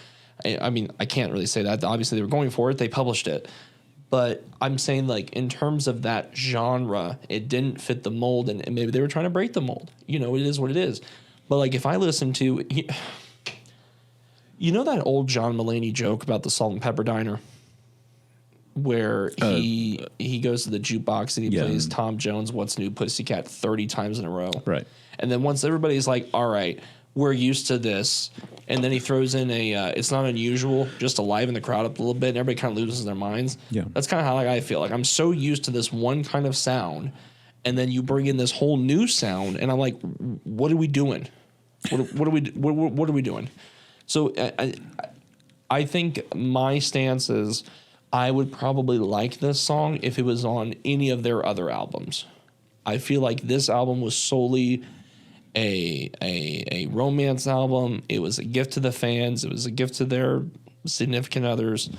I mean, I can't really say that. Obviously, they were going for it. They published it. But I'm saying, like, in terms of that genre, it didn't fit the mold, and maybe they were trying to break the mold. It is what it is. But, like, if I listen to... that old John Mulaney joke about the Salt and Pepper Diner? Where he goes to the jukebox and he plays Tom Jones' What's New Pussycat 30 times in a row. Right. And then once everybody's like, all right, we're used to this. And then he throws in It's Not Unusual, just to liven the crowd up a little bit. And everybody kind of loses their minds. Yeah. That's kind of how I feel. Like, I'm so used to this one kind of sound. And then you bring in this whole new sound. And I'm like, what are we doing? What are we doing? So I think my stance is... I would probably like this song if it was on any of their other albums. I feel like this album was solely a romance album. It was a gift to the fans. It was a gift to their significant others.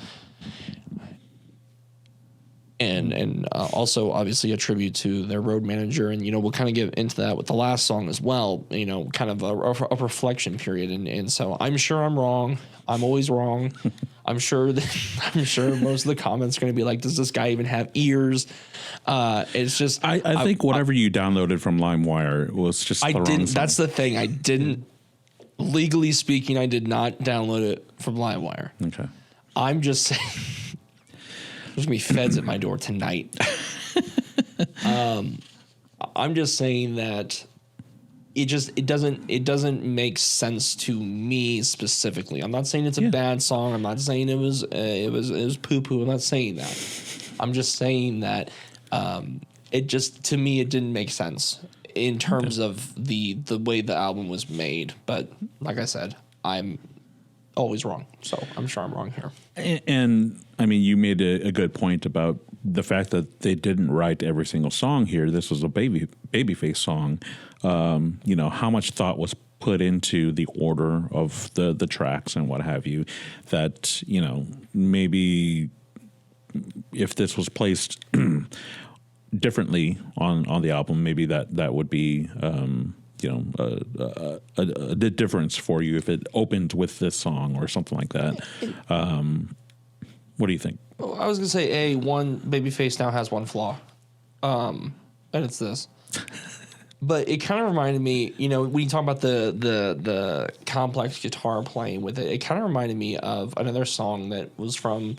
And also, obviously, a tribute to their road manager. And, we'll kind of get into that with the last song as well, kind of a reflection period. And so I'm sure I'm wrong. I'm always wrong. I'm sure most of the comments are going to be like, does this guy even have ears? It's just... I think whatever you downloaded from LimeWire was just the wrong song. That's the thing. I didn't... Legally speaking, I did not download it from LimeWire. Okay. I'm just saying... There's gonna be feds at my door tonight. I'm just saying that it doesn't make sense to me specifically. I'm not saying it's a bad song. I'm not saying it was poo poo. I'm not saying that. I'm just saying that to me it didn't make sense in terms of the way the album was made. But like I said, I'm always wrong, so I'm sure I'm wrong here. And I mean, you made a good point about the fact that they didn't write every single song here. This was a Babyface song. How much thought was put into the order of the tracks and what have you, that maybe if this was placed differently on the album, maybe that would be the difference for you if it opened with this song or something like that. What do you think? Well, I was gonna say one Babyface now has one flaw, and it's this. But it kind of reminded me, you know, when you talk about the complex guitar playing with it, it kind of reminded me of another song that was from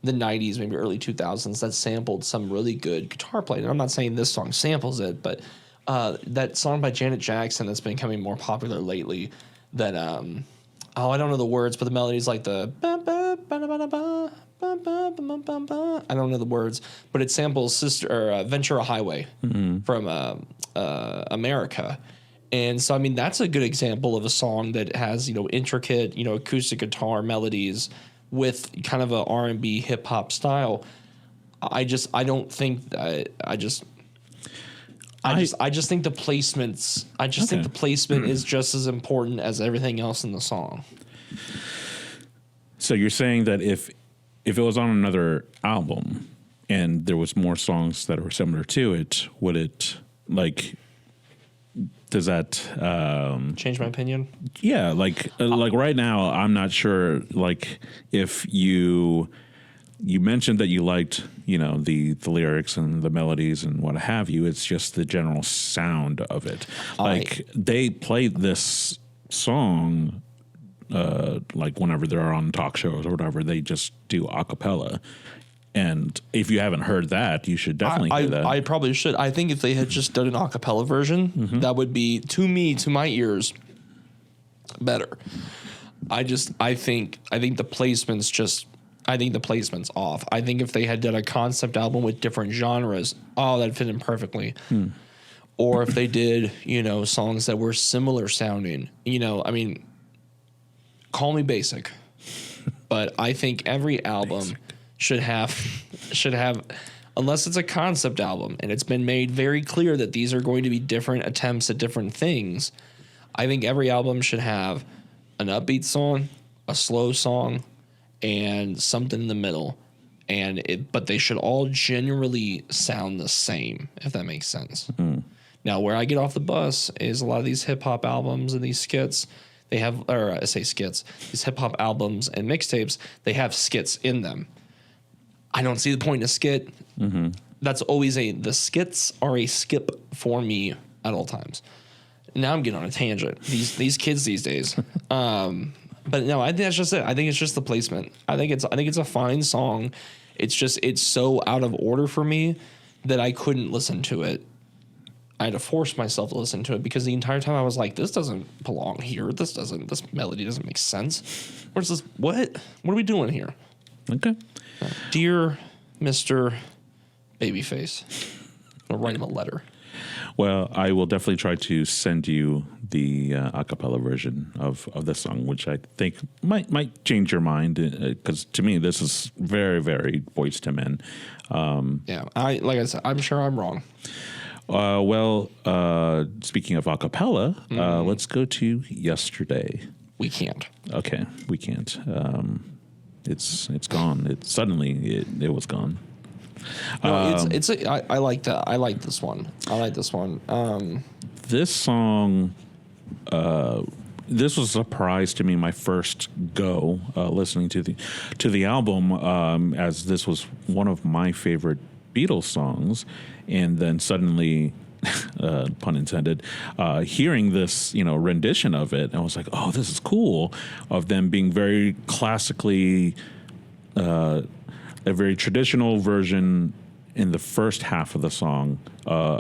the 90s, maybe early 2000s, that sampled some really good guitar playing. And I'm not saying this song samples it, but that song by Janet Jackson that's been becoming more popular lately, that, I don't know the words, but the melody's like the... I don't know the words, but it samples Ventura Highway from America. And so, I mean, that's a good example of a song that has, you know, intricate, you know, acoustic guitar melodies with kind of a R&B hip hop style. I just think the placements. Think the placement is just as important as everything else in the song. So you're saying that if it was on another album and there was more songs that were similar to it, would it, like, does that change my opinion? Yeah, like right now, I'm not sure. Like, if you mentioned that you liked, you know, the lyrics and the melodies and what have you, it's just the general sound of it. Like, they played this song. Like whenever they're on talk shows or whatever, they just do a cappella. And if you haven't heard that, you should definitely hear that. I probably should. I think if they had just done an a cappella version, that would be, to my ears, better. I think the placement's off. I think if they had done a concept album with different genres, that'd fit in perfectly. Or if they did, you know, songs that were similar sounding, you know, I mean, call me basic, but I think every album should have, unless it's a concept album and it's been made very clear that these are going to be different attempts at different things. I think every album should have an upbeat song, a slow song, and something in the middle. But they should all generally sound the same, if that makes sense. Now, where I get off the bus is a lot of these hip hop albums and these skits. They have, or I say skits, these hip hop albums and mixtapes, they have skits in them. I don't see the point in a skit. That's always the skits are a skip for me at all times. Now I'm getting on a tangent. These kids these days. But no, I think that's just it. I think it's just the placement. I think it's a fine song. It's so out of order for me that I couldn't listen to it. I had to force myself to listen to it because the entire time I was like, this doesn't belong here. This melody doesn't make sense. Where's this? What are we doing here? Okay. Dear Mr. Babyface, I'll write him a letter. Well, I will definitely try to send you the a cappella version of this song, which I think might change your mind, because to me, this is very, very Boyz II Men. Like I said, I'm sure I'm wrong. Speaking of a cappella, let's go to Yesterday. We can't. Okay, we can't. It's gone. It was gone. No, I like that. I like this one. This song, this was a surprise to me. My first go listening to the album, as this was one of my favorite Beatles songs, and then suddenly, pun intended, hearing this, you know, rendition of it, I was like, oh, this is cool. Of them being very classically, a very traditional version in the first half of the song,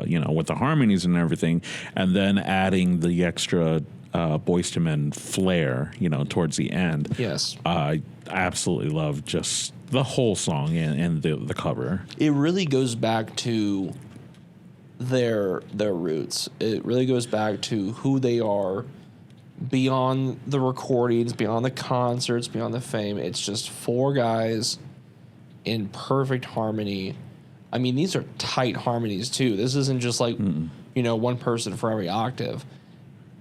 you know, with the harmonies and everything, and then adding the extra Boyz II Men flair, you know, towards the end. Yes, I absolutely love just the whole song and the cover. It really goes back to their roots. It really goes back to who they are beyond the recordings, beyond the concerts, beyond the fame. It's just four guys in perfect harmony. I mean, these are tight harmonies too. This isn't just like, you know, one person for every octave.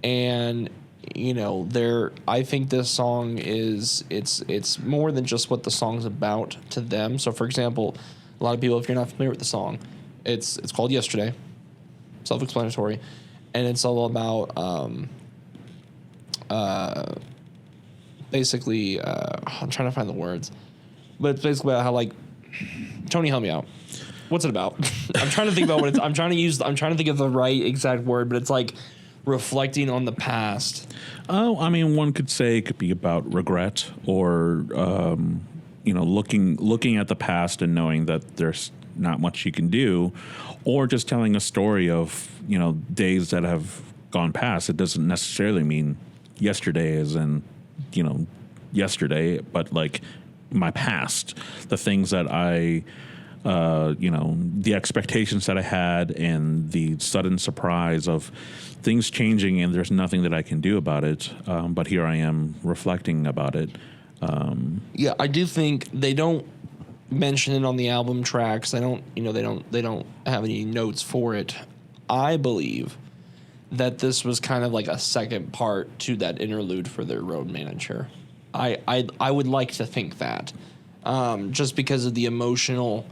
And, you know, I think this song it's more than just what the song's about to them. So, for example, a lot of people, if you're not familiar with the song, it's called Yesterday, self-explanatory, and it's all about basically I'm trying to find the words, but it's basically about how, like, Tony, help me out. What's it about? I'm trying to think about what it's. I'm trying to think of the right exact word, but it's like reflecting on the past. Oh, I mean, one could say it could be about regret or, looking at the past and knowing that there's not much you can do, or just telling a story of, days that have gone past. It doesn't necessarily mean yesterday as in, yesterday, but like my past, the things that the expectations that I had and the sudden surprise of things changing and there's nothing that I can do about it. But here I am reflecting about it. Yeah, I do think they don't mention it on the album tracks. They don't have any notes for it. I believe that this was kind of like a second part to that interlude for their road manager. I would like to think that, just because of the emotional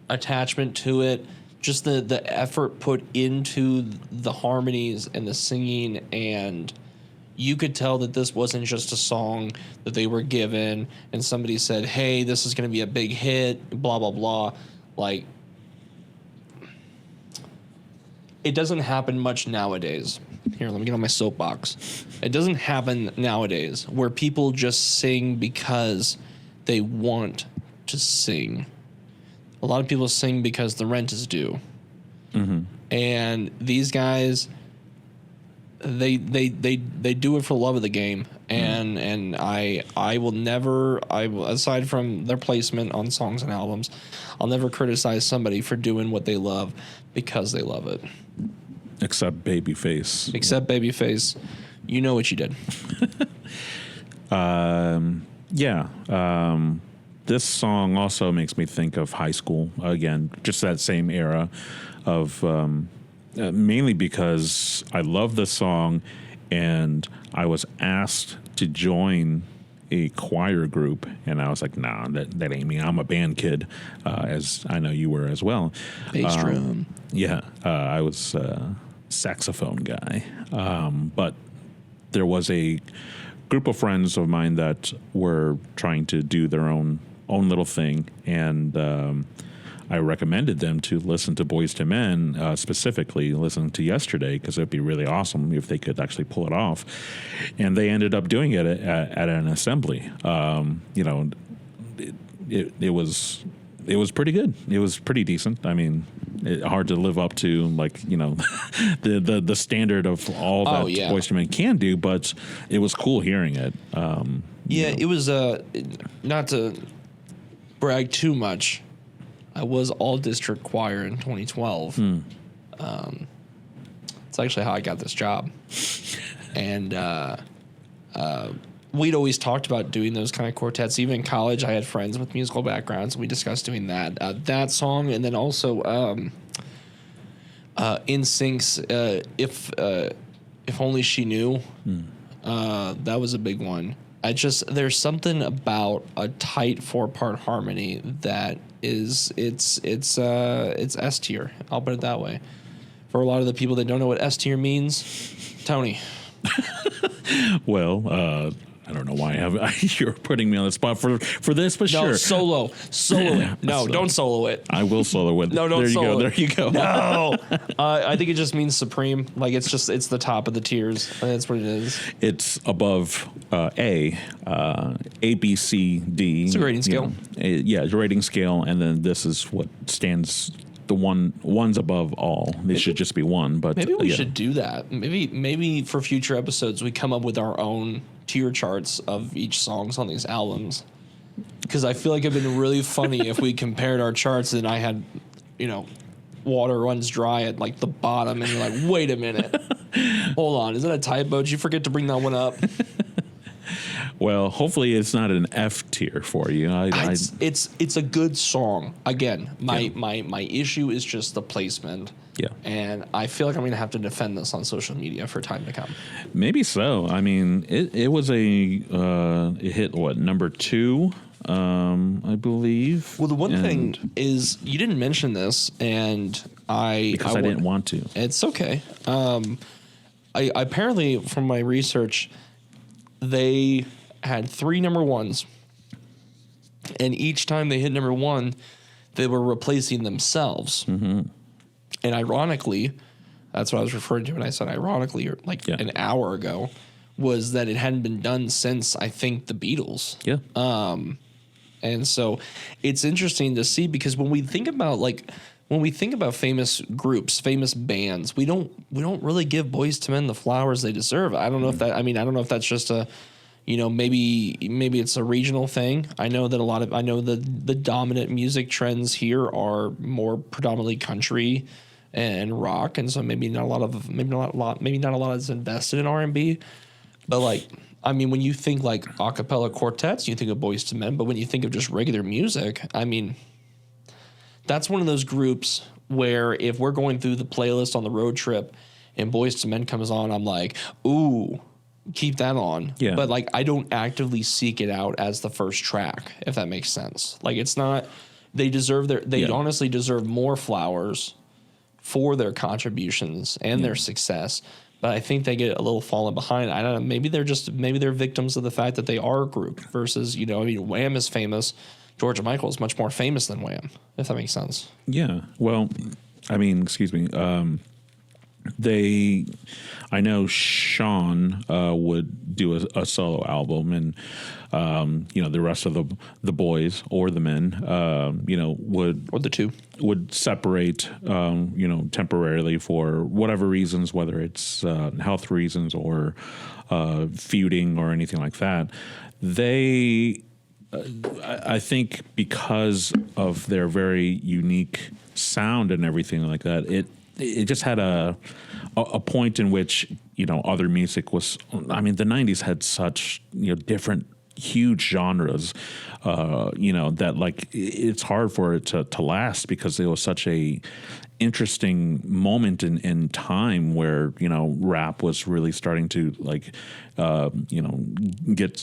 attachment to it, just the effort put into the harmonies and the singing, and you could tell that this wasn't just a song that they were given and somebody said, hey, this is going to be a big hit, blah, blah, blah. Like, it doesn't happen much nowadays. Here, let me get on my soapbox. It doesn't happen nowadays where people just sing because they want to sing. A lot of people sing because the rent is due. Mm-hmm. And these guys, they do it for the love of the game. And I will never, aside from their placement on songs and albums, I'll never criticize somebody for doing what they love because they love it. Except Babyface. You know what you did. This song also makes me think of high school again, just that same era of mainly because I love this song and I was asked to join a choir group and I was like, nah, that ain't me. I'm a band kid, as I know you were as well. Bass drum. I was saxophone guy. But there was a group of friends of mine that were trying to do their own little thing, and I recommended them to listen to Boyz II Men, specifically listen to Yesterday, because it'd be really awesome if they could actually pull it off. And they ended up doing it at an assembly. It was pretty good. It was pretty decent. I mean, hard to live up to, like, the standard of all that Boyz II Men can do, but it was cool hearing it. It was, not to brag too much, I was all district choir in 2012. It's actually how I got this job. And we'd always talked about doing those kind of quartets. Even in college, I had friends with musical backgrounds, and we discussed doing that song, and then also NSYNC's If Only She Knew. That was a big one. There's something about a tight 4-part harmony that is it's S tier. I'll put it that way. For a lot of the people that don't know what S tier means, Tony. Well, I don't know why you're putting me on the spot for this, but no, sure. Solo it. No, don't solo it. I will solo it. No, don't solo it. There you go. No. I think it just means supreme. Like, it's the top of the tiers. That's what it is. It's above A, B, C, D. It's a rating scale. It's a rating scale, and then this is what stands. The one's above all. It should just be one. But maybe we should do that. Maybe for future episodes we come up with our own tier charts of each songs on these albums. Because I feel like it'd been really funny if we compared our charts and I had, Water Runs Dry at like the bottom, and you're like, wait a minute, hold on, is that a typo? Did you forget to bring that one up? Well, hopefully it's not an F tier for you. It's a good song. Again, my issue is just the placement. Yeah. And I feel like I'm going to have to defend this on social media for time to come. Maybe so. I mean, it was it hit number 2, I believe. Well, the one thing is you didn't mention this, and I didn't want to. It's okay. I apparently, from my research, they had 3 number ones, and each time they hit number 1, they were replacing themselves. Mm-hmm. And ironically, that's what I was referring to when I said ironically, or like an hour ago, was that it hadn't been done since, I think, the Beatles. Yeah. And so it's interesting to see, because when we think about famous groups, famous bands, we don't really give Boyz II Men the flowers they deserve. I don't know if that's just a, maybe it's a regional thing. I know that the dominant music trends here are more predominantly country and rock, and so maybe not a lot is invested in R&B. But when you think like a cappella quartets, you think of Boyz II Men. But when you think of just regular music, that's one of those groups where if we're going through the playlist on the road trip and Boyz II Men comes on, I'm like, ooh, keep that on. Yeah. But I don't actively seek it out as the first track, if that makes sense. It's not. They honestly deserve more flowers for their contributions and their success. But I think they get a little fallen behind. I don't know. Maybe they're victims of the fact that they are a group versus, Wham is famous. George Michael is much more famous than Wham, if that makes sense. Yeah. Well, excuse me. I know Sean would do a solo album, and the rest of the boys or the men, or the two would separate, temporarily for whatever reasons, whether it's health reasons or feuding or anything like that. I think because of their very unique sound and everything like that, it just had a point in which, other music was, the 90s had such, different huge genres, that it's hard for it to last, because it was such a interesting moment in time where, rap was really starting to get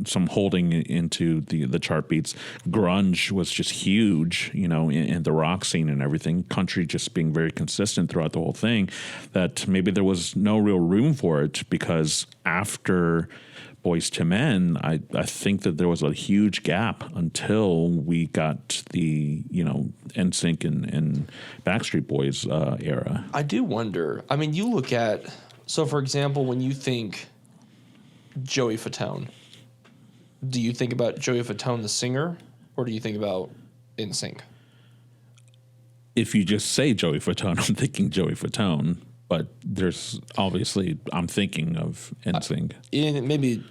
some holding into the chart beats. Grunge was just huge, in the rock scene and everything. Country just being very consistent throughout the whole thing, that maybe there was no real room for it, because after Boyz II Men, I think that there was a huge gap until we got the, NSYNC and Backstreet Boys era. I do wonder. You look at, so for example, when you think Joey Fatone, do you think about Joey Fatone the singer, or do you think about NSYNC? If you just say Joey Fatone, I'm thinking Joey Fatone. But there's obviously, I'm thinking of NSYNC. Maybe,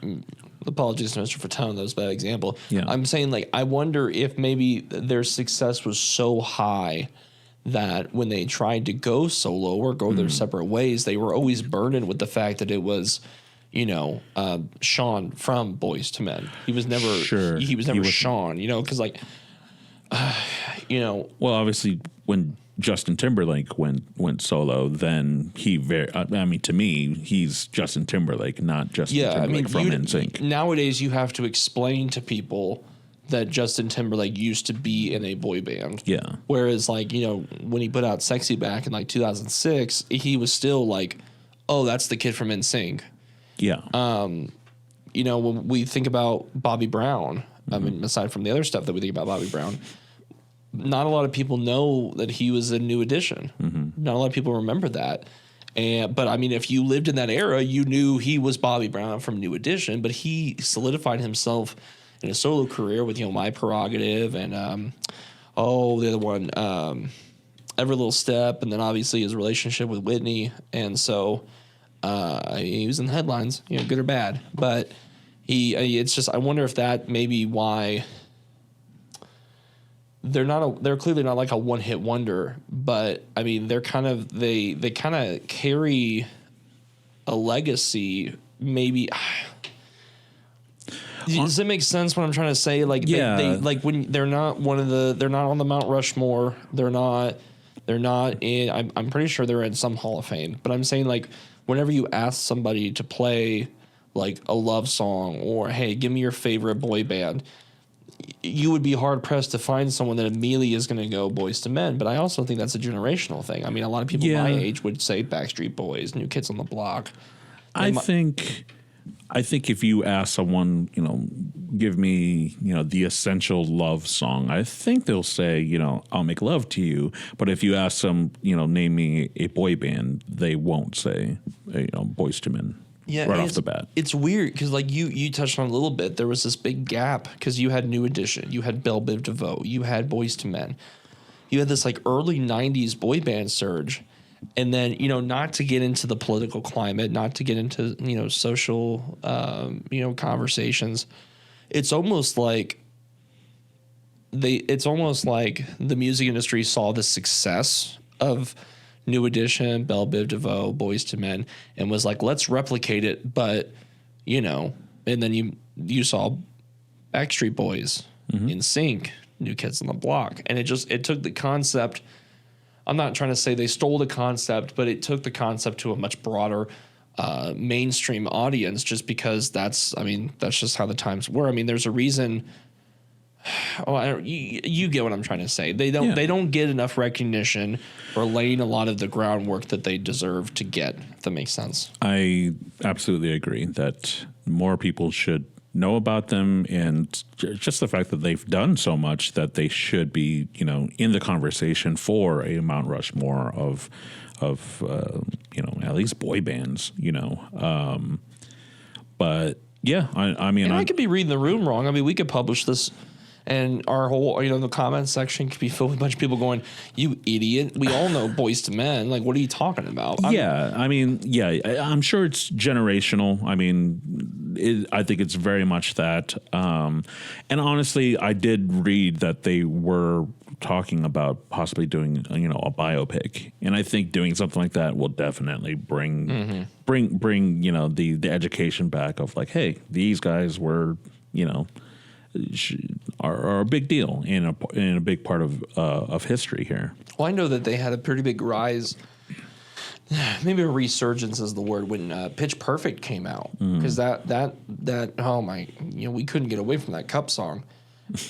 apologies to Mr. Fatone, that was a bad example. Yeah. I'm saying, I wonder if maybe their success was so high that when they tried to go solo or go their separate ways, they were always burdened with the fact that it was, Sean from Boyz II Men. He was never, he was never Sean, because Well, obviously, when Justin Timberlake went solo, then to me, he's Justin Timberlake, not Justin Timberlake from NSYNC. Nowadays, you have to explain to people that Justin Timberlake used to be in a boy band. Yeah. Whereas, when he put out Sexy Back in 2006, he was still oh, that's the kid from NSYNC. Yeah. When we think about Bobby Brown, aside from the other stuff that we think about Bobby Brown, not a lot of people know that he was a New Edition. Mm-hmm. Not a lot of people remember that. But if you lived in that era, you knew he was Bobby Brown from New Edition. But he solidified himself in a solo career with My Prerogative and the other one, Every Little Step, and then obviously his relationship with Whitney. And so he was in the headlines, good or bad. But it's just, I wonder if that may be why. They're clearly not a one-hit wonder, but they're they kind of carry a legacy. Maybe does it make sense what I'm trying to say? They when they're not they're not on the Mount Rushmore. They're not in. I'm pretty sure they're in some Hall of Fame, but I'm saying whenever you ask somebody to play a love song or hey, give me your favorite boy band, you would be hard pressed to find someone that immediately is going to go Boyz II Men. But I also think that's a generational thing. A lot of people my age would say Backstreet Boys, New Kids on the Block. I think I think if you ask someone, give me, the essential love song, I think they'll say, I'll make love to you. But if you ask them, name me a boy band, they won't say, Boyz II Men. Yeah, right off the bat. It's weird because, like, you touched on a little bit. There was this big gap because you had New Edition, you had Belle Biv DeVoe, you had Boyz II Men. You had this, like, early 90s boy band surge. And then, not to get into the political climate, not to get into, social, conversations. It's almost like the music industry saw the success of New Edition, Belle Biv DeVoe, Boyz II Men, and was like, let's replicate it, but, and then you saw Backstreet Boys, NSYNC, New Kids on the Block, and it took the concept. I'm not trying to say they stole the concept, but it took the concept to a much broader mainstream audience just because that's just how the times were. I mean, there's a reason. You get what I'm trying to say. They don't get enough recognition for laying a lot of the groundwork that they deserve to get, if that makes sense. I absolutely agree that more people should know about them, and just the fact that they've done so much that they should be, in the conversation for a Mount Rushmore of at least boy bands, but yeah, I mean, I could be reading the room wrong. I mean, we could publish this, and our whole, the comment section could be filled with a bunch of people going, "You idiot! We all know Boyz II Men. Like, what are you talking about?" I'm sure it's generational. I mean, I think it's very much that. And honestly, I did read that they were talking about possibly doing, a biopic, and I think doing something like that will definitely bring the education back of like, hey, these guys were, are a big deal in a big part of history here. Well, I know that they had a pretty big rise. Maybe a resurgence is the word when Pitch Perfect came out, because that oh my, we couldn't get away from that Cup song,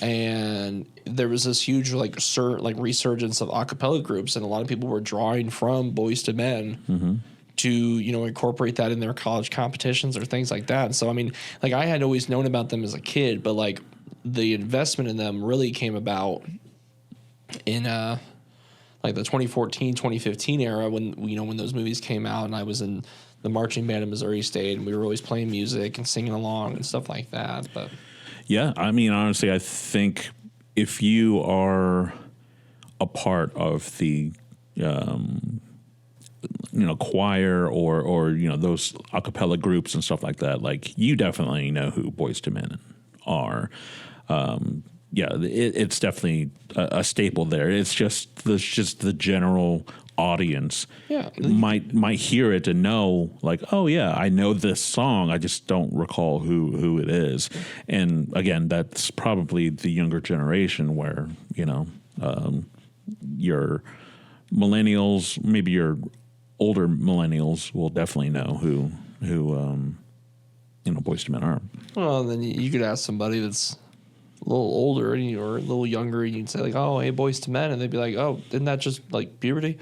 and there was this huge resurgence of a cappella groups, and a lot of people were drawing from Boyz II Men to incorporate that in their college competitions or things like that. And so I mean, like, I had always known about them as a kid, but like the investment in them really came about in like the 2014, 2015 era when when those movies came out, and I was in the marching band in Missouri State, and we were always playing music and singing along and stuff like that. But yeah, I mean, honestly, I think if you are a part of the choir or those a cappella groups and stuff like that, like, you definitely know who Boyz II Men are. It's definitely a staple there. It's just the general audience might hear it and know, like, oh yeah, I know this song, I just don't recall who it is. And again, that's probably the younger generation where your millennials, maybe your older millennials, will definitely know who Boyz II Men are. Well, then you could ask somebody that's a little older or a little younger, and you'd say like, "Oh, hey, Boyz II Men," and they'd be like, "Oh, isn't that just like puberty?"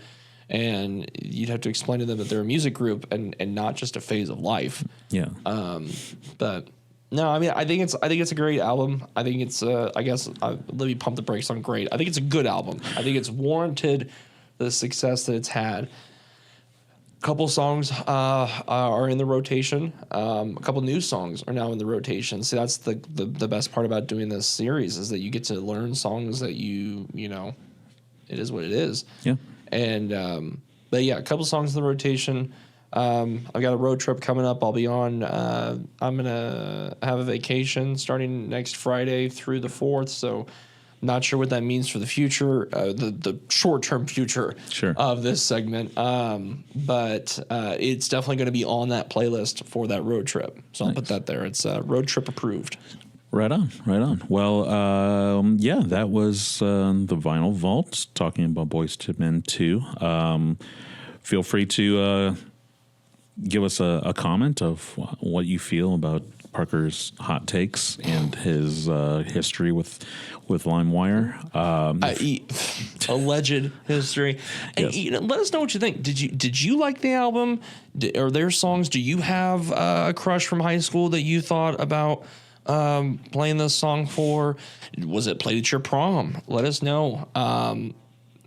And you'd have to explain to them that they're a music group and not just a phase of life. Yeah. But no, I mean, I think it's a great album. I think it's I guess let me pump the brakes on great. I think it's a good album. I think it's warranted the success that it's had. A couple songs are in the rotation. A couple new songs are now in the rotation. So that's the best part about doing this series, is that you get to learn songs that it is what it is. Yeah. And but yeah, a couple songs in the rotation. I've got a road trip coming up. I'll be on. I'm gonna have a vacation starting next Friday through the 4th. So not sure what that means for the future, the short-term future of this segment. But it's definitely going to be on that playlist for that road trip. So I'll put that there. It's road trip approved. Right on. Well, that was the Vinyl Vault, talking about Boyz II Men 2. Feel free to give us a comment of what you feel about Parker's hot takes and his history with LimeWire. Alleged history. And Yes. let us know what you think. Did you like the album? Are there songs? Do you have a crush from high school that you thought about playing this song for? Was it played at your prom? Let us know.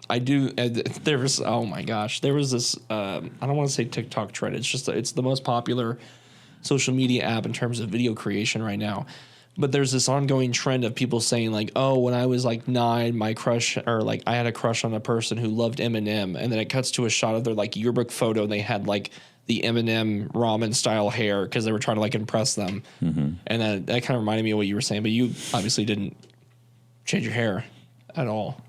I do. There was, oh my gosh, there was this. I don't want to say TikTok trend. It's the most popular social media app in terms of video creation right now. But there's this ongoing trend of people saying like, oh, when I was like 9, my crush, or like I had a crush on a person who loved Eminem, and then it cuts to a shot of their like yearbook photo, and they had like the Eminem ramen style hair because they were trying to like impress them. Mm-hmm. And that kind of reminded me of what you were saying, but you obviously didn't change your hair at all.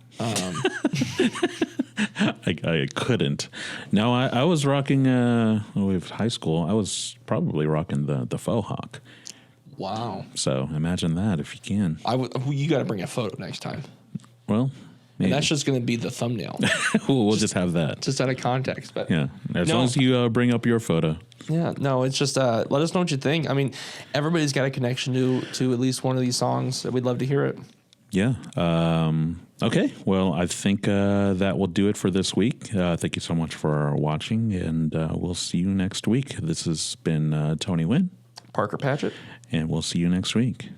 I couldn't. No, I was rocking with high school. I was probably rocking the faux hawk. Wow. So imagine that if you can. You got to bring a photo next time. Well, maybe. And that's just going to be the thumbnail. we'll just have that. Just out of context. But yeah, as long as you bring up your photo. Yeah, no, it's just let us know what you think. I mean, everybody's got a connection to at least one of these songs. We'd love to hear it. Yeah. Okay. Well, I think that will do it for this week. Thank you so much for watching, and we'll see you next week. This has been Tony Nguyen. Parker Padgett. And we'll see you next week.